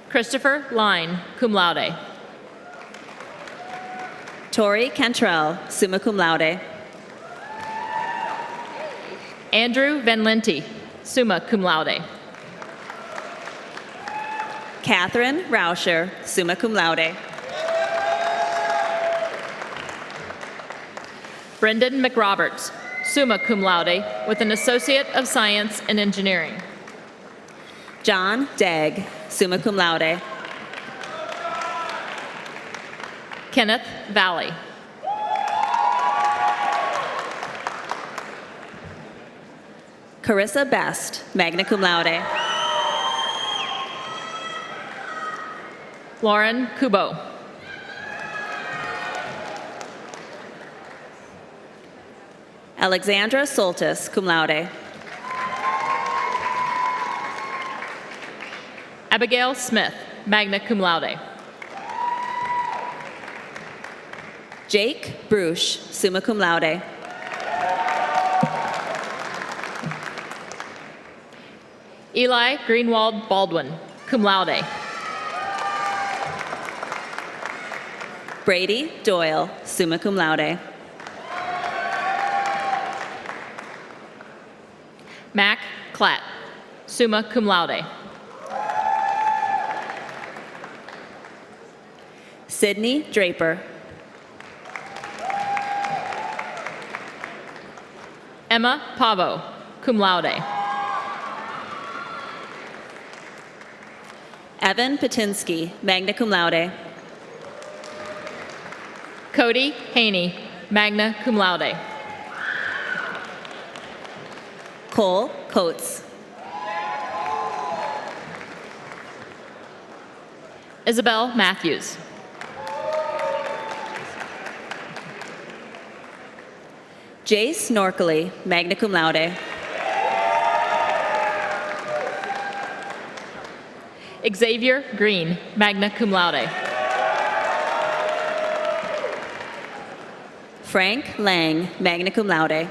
Christopher Line, cum laude. Tori Cantrell, summa cum laude. Andrew Van Lente, summa cum laude. Catherine Rauscher, summa cum laude. Brendan McRoberts, summa cum laude, with an Associate of Science in Engineering. John Dagg, summa cum laude. Kenneth Valley. Carissa Best, magna cum laude. Lauren Kubo. Alexandra Soltis, cum laude. Abigail Smith, magna cum laude. Jake Bruch, summa cum laude. Eli Greenwald Baldwin, cum laude. Brady Doyle, summa cum laude. Mac Klatt, summa cum laude. Sydney Draper. Emma Pavo, cum laude. Evan Patinsky, magna cum laude. Cody Haney, magna cum laude. Cole Coates. Isabel Matthews. Jace Norkley, magna cum laude. Xavier Green, magna cum laude. Frank Lang, magna cum laude.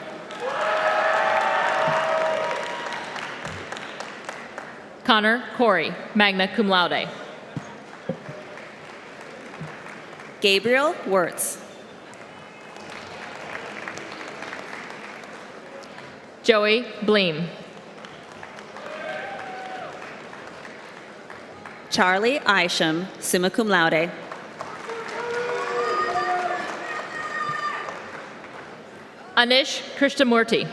Connor Corey, magna cum laude. Gabriel Wirtz. Joey Bleem. Charlie Isham, summa cum laude. Anish Krishnamurti.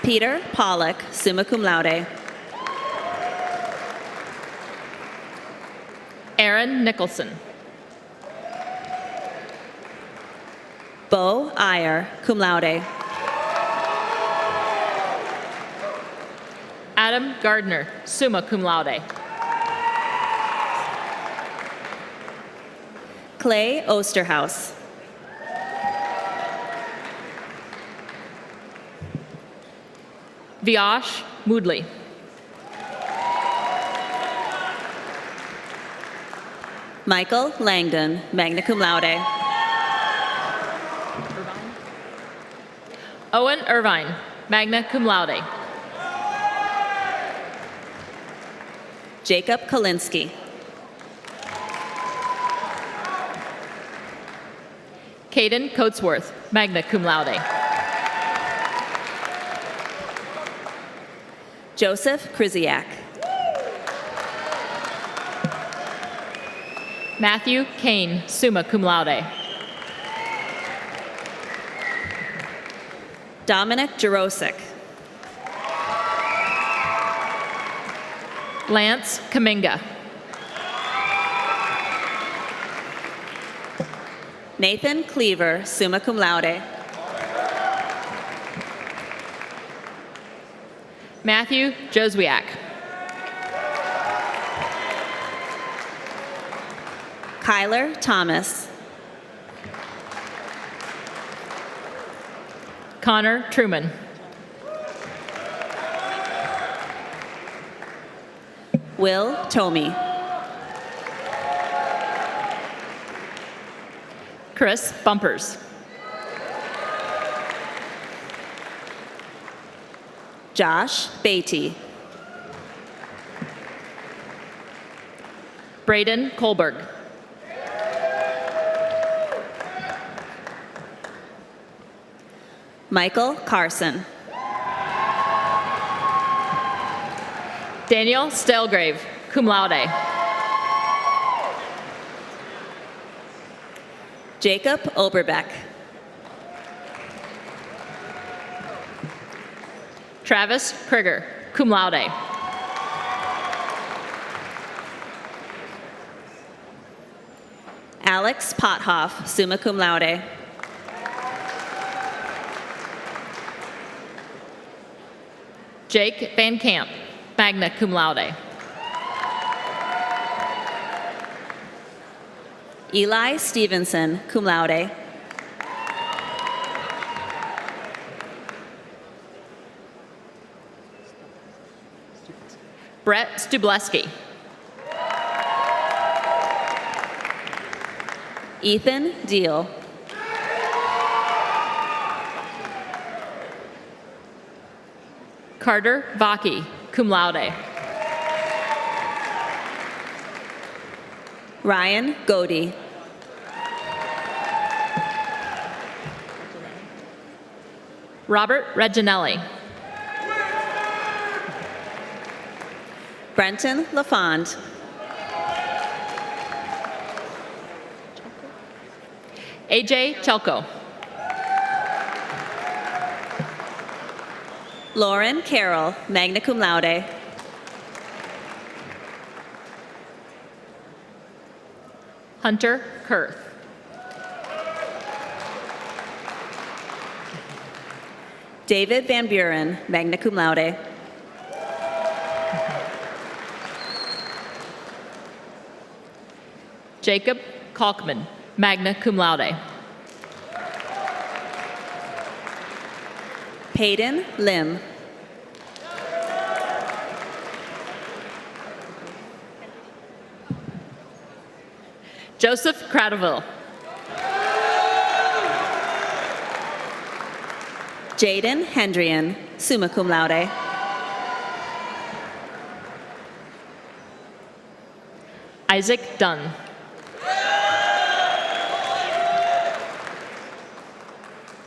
Peter Pollock, summa cum laude. Aaron Nicholson. Bo Iyer, cum laude. Adam Gardner, summa cum laude. Clay Osterhaus. Vyash Moodley. Michael Langdon, magna cum laude. Owen Irvine, magna cum laude. Jacob Kalinsky. Caden Coatsworth, magna cum laude. Joseph Krzyzak. Matthew Kane, summa cum laude. Dominic Jarosik. Lance Kaminga. Nathan Cleaver, summa cum laude. Matthew Joswiak. Kyler Thomas. Connor Truman. Will Tomey. Chris Bumpers. Josh Beatty. Braden Kolberg. Michael Carson. Daniel Stelgrave, cum laude. Jacob Oberbeck. Travis Krieger, cum laude. Alex Pothoff, summa cum laude. Jake Van Camp, magna cum laude. Eli Stevenson, cum laude. Brett Stubleski. Ethan Deal. Carter Vaki, cum laude. Ryan Godey. Robert Reginelli. Brenton LaFond. AJ Chelko. Lauren Carroll, magna cum laude. Hunter Kurth. David Van Buren, magna cum laude. Jacob Kalkman, magna cum laude. Peyton Lim. Joseph Cradaville. Jaden Hendrian, summa cum laude. Isaac Dunn.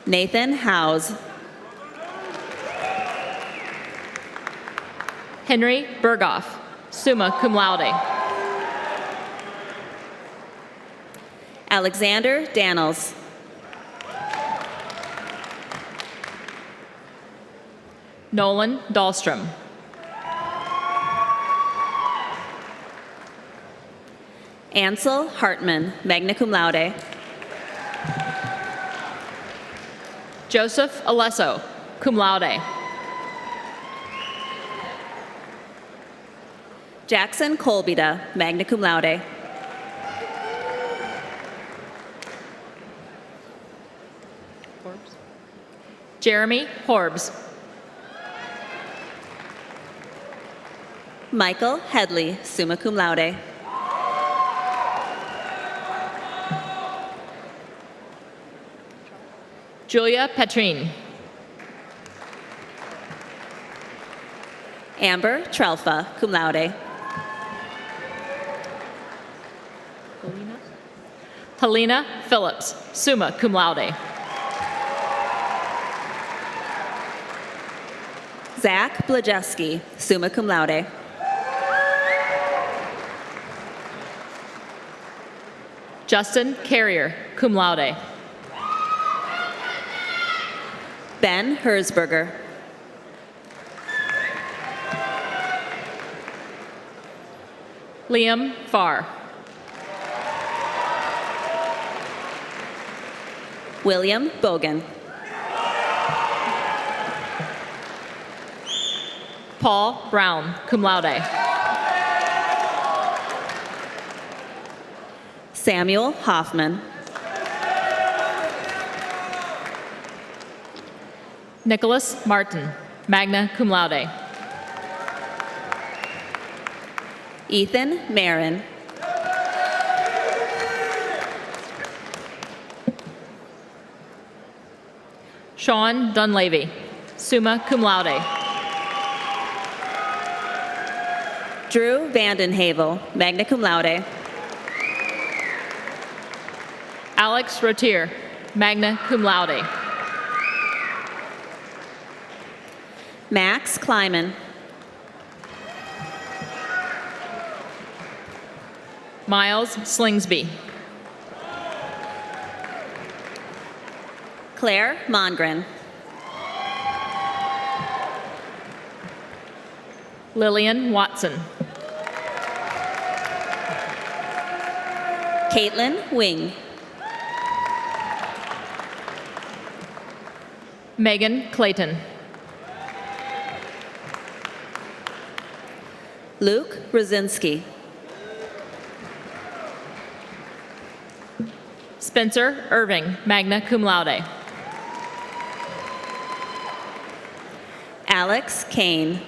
Nathan Howes. Henry Berghoff, summa cum laude. Alexander Daniels. Nolan Dahlstrom. Ansel Hartman, magna cum laude. Joseph Alesso, cum laude. Jackson Colbida, magna cum laude. Jeremy Horbs. Michael Headley, summa cum laude. Julia Petrine. Amber Trelfa, cum laude. Helena Phillips, summa cum laude. Zach Blajeski, summa cum laude. Justin Carrier, cum laude. Ben Herzberger. Liam Farr. William Bogan. Paul Brown, cum laude. Samuel Hoffman. Nicholas Martin, magna cum laude. Ethan Marin. Sean Dunleavy, summa cum laude. Drew Vandenhavel, magna cum laude. Alex Rotier, magna cum laude. Max Kleiman. Miles Slingsby. Claire Mongren. Lillian Watson. Caitlin Wing. Megan Clayton. Luke Rosinski. Spencer Irving, magna cum laude. Alex Kane.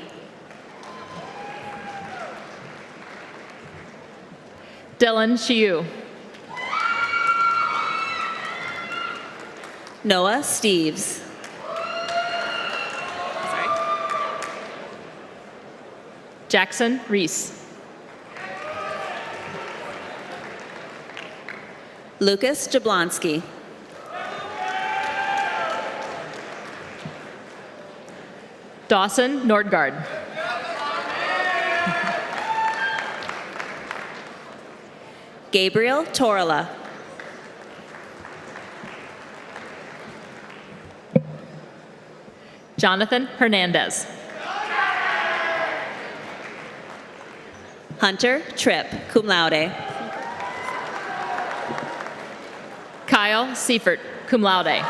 Dylan Shiu. Noah Steves. Jackson Reese. Lucas Jablonski. Dawson Nordgaard. Gabriel Torla. Jonathan Hernandez. Hunter Tripp, cum laude. Kyle Seifert, cum laude.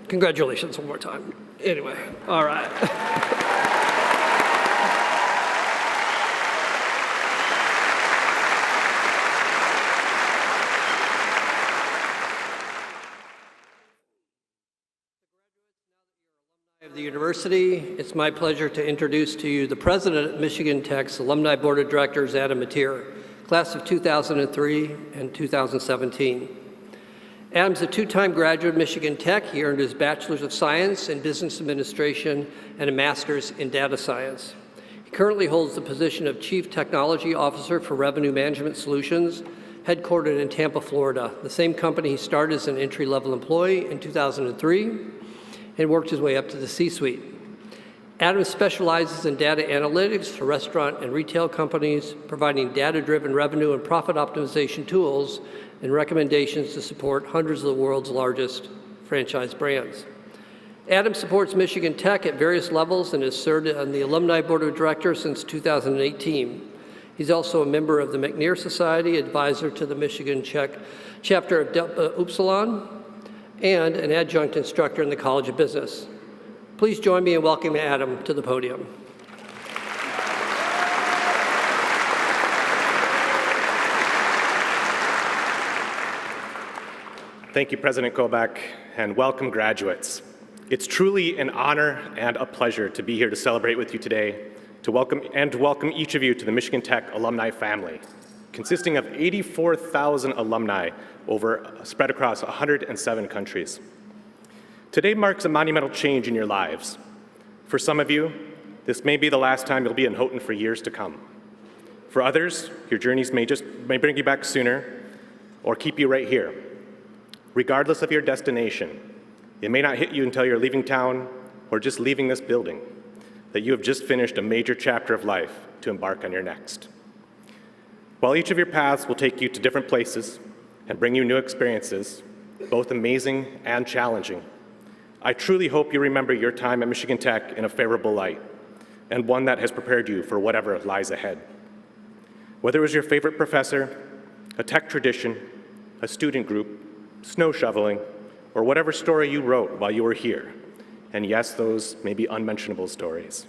Congratulations one more time. Anyway, all right. Of the university, it's my pleasure to introduce to you the president of Michigan Tech's Alumni Board of Directors, Adam Mateer, class of 2003 and 2017. Adam's a two-time graduate of Michigan Tech. He earned his Bachelor's of Science in Business Administration and a Master's in Data Science. He currently holds the position of Chief Technology Officer for Revenue Management Solutions, headquartered in Tampa, Florida, the same company he started as an entry-level employee in 2003 and worked his way up to the C-suite. Adam specializes in data analytics for restaurant and retail companies, providing data-driven revenue and profit optimization tools and recommendations to support hundreds of the world's largest franchise brands. Adam supports Michigan Tech at various levels and has served on the Alumni Board of Directors since 2018. He's also a member of the McNair Society, advisor to the Michigan chapter of Delta Upsilon, and an adjunct instructor in the College of Business. Please join me in welcoming Adam to the podium. Thank you, President Kobach, and welcome, graduates. It's truly an honor and a pleasure to be here to celebrate with you today, to welcome each of you to the Michigan Tech alumni family, consisting of 84,000 alumni spread across 107 countries. Today marks a monumental change in your lives. For some of you, this may be the last time you'll be in Houghton for years to come. For others, your journeys may bring you back sooner or keep you right here. Regardless of your destination, it may not hit you until you're leaving town or just leaving this building that you have just finished a major chapter of life to embark on your next. While each of your paths will take you to different places and bring you new experiences, both amazing and challenging, I truly hope you remember your time at Michigan Tech in a favorable light and one that has prepared you for whatever lies ahead. Whether it was your favorite professor, a tech tradition, a student group, snow shoveling, or whatever story you wrote while you were here, and yes, those may be unmentionable stories.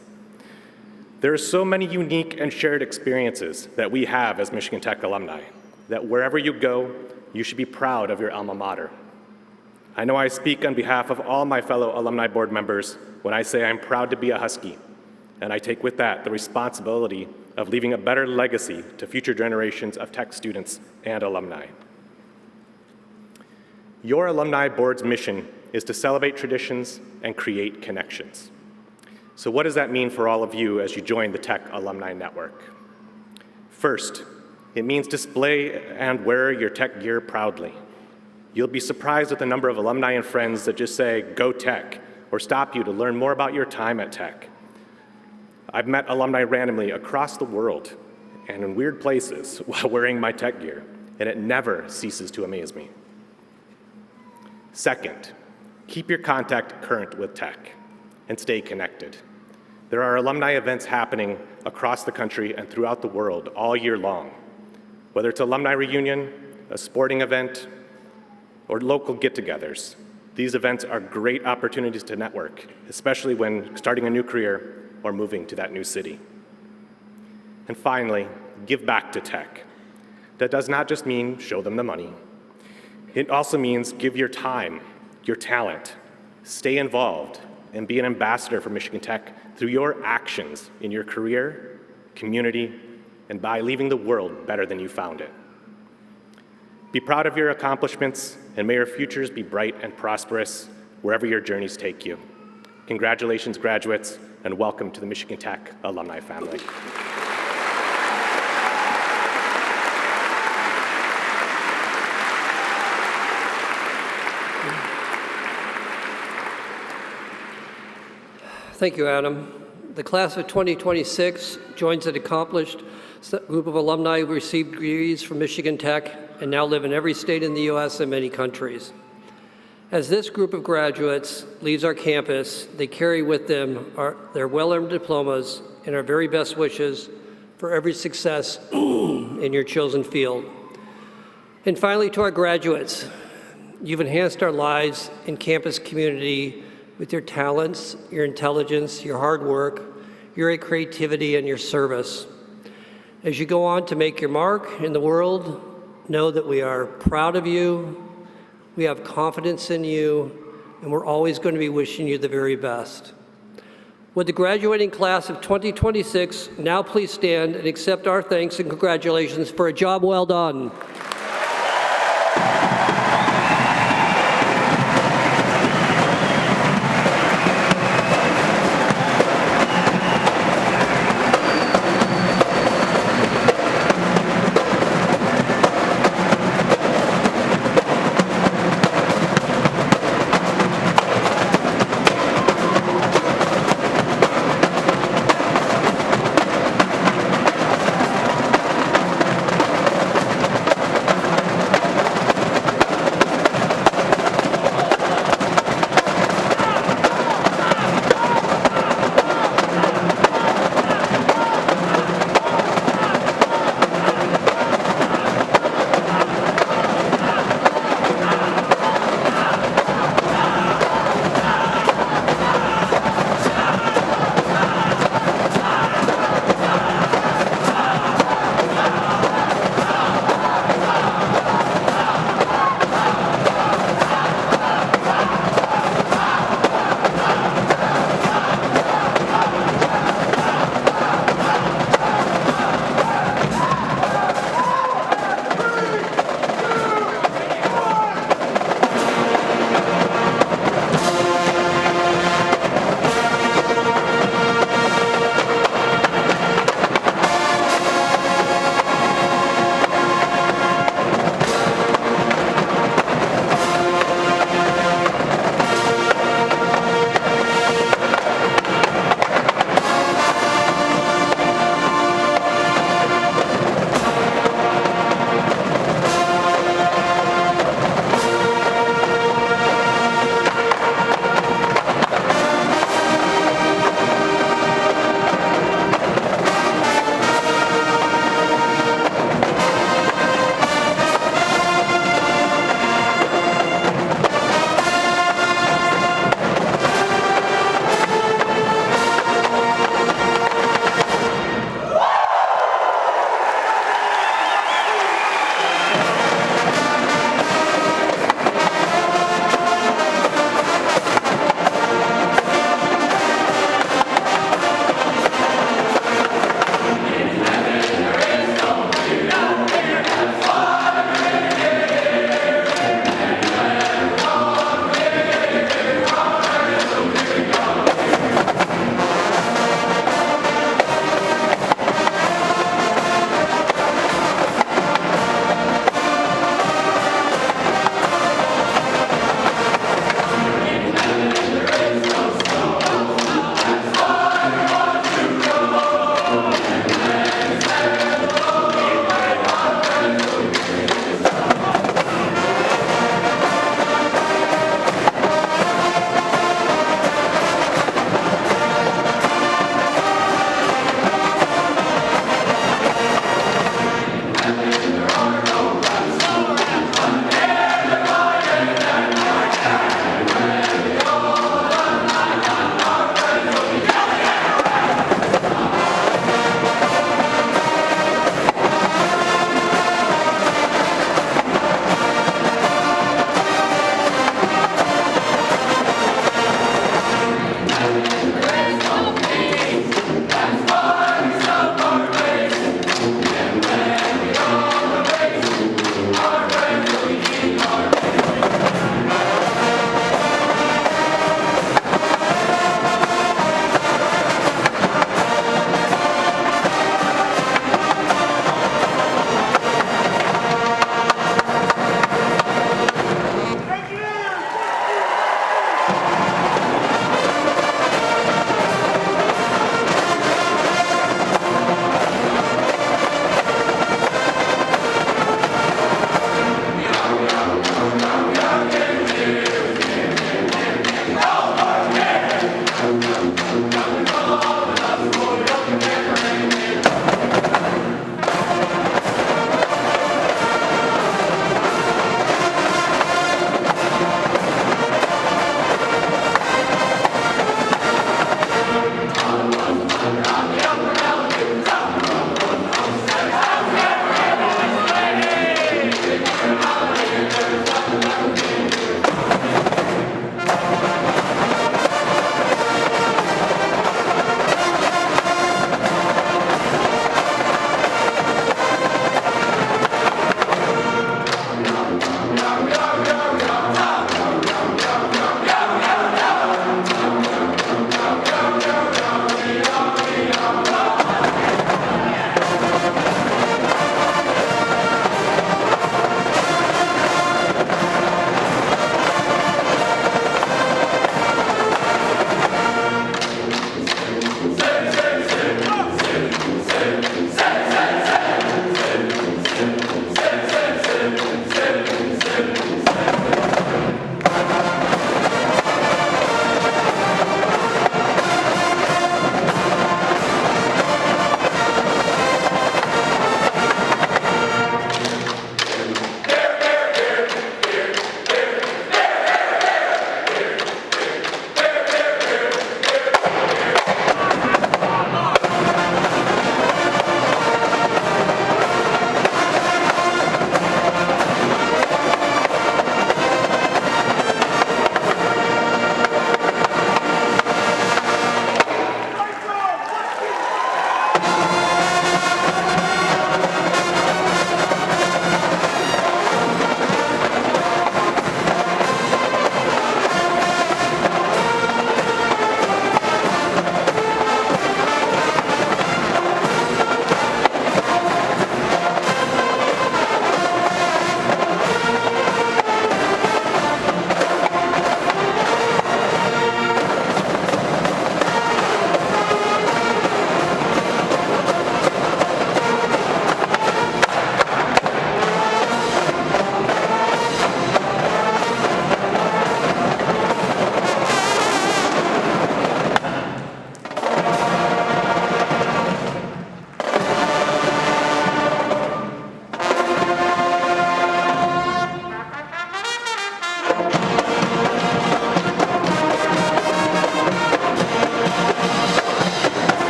There are so many unique and shared experiences that we have as Michigan Tech alumni, that wherever you go, you should be proud of your alma mater. I know I speak on behalf of all my fellow alumni board members when I say I'm proud to be a Husky, and I take with that the responsibility of leaving a better legacy to future generations of Tech students and alumni. Your alumni board's mission is to celebrate traditions and create connections. So what does that mean for all of you as you join the Tech Alumni Network? First, it means display and wear your Tech gear proudly. You'll be surprised at the number of alumni and friends that just say, "Go Tech," or stop you to learn more about your time at Tech. I've met alumni randomly across the world and in weird places while wearing my Tech gear, and it never ceases to amaze me. Second, keep your contact current with Tech and stay connected. There are alumni events happening across the country and throughout the world all year long. Whether it's alumni reunion, a sporting event, or local get-togethers, these events are great opportunities to network, especially when starting a new career or moving to that new city. And finally, give back to Tech. That does not just mean show them the money. It also means give your time, your talent, stay involved, and be an ambassador for Michigan Tech through your actions in your career, community, and by leaving the world better than you found it. Be proud of your accomplishments, and may your futures be bright and prosperous wherever your journeys take you. Congratulations, graduates, and welcome to the Michigan Tech alumni family. Thank you, Adam. The class of 2026 joins an accomplished group of alumni who received degrees from Michigan Tech and now live in every state in the U.S. and many countries. As this group of graduates leaves our campus, they carry with them their well-earned diplomas and our very best wishes for every success in your chosen field. And finally, to our graduates, you've enhanced our lives and campus community with your talents, your intelligence, your hard work, your creativity, and your service. As you go on to make your mark in the world, know that we are proud of you, we have confidence in you, and we're always going to be wishing you the very best. Would the graduating class of 2026 now please stand and accept our thanks and congratulations for a job well done.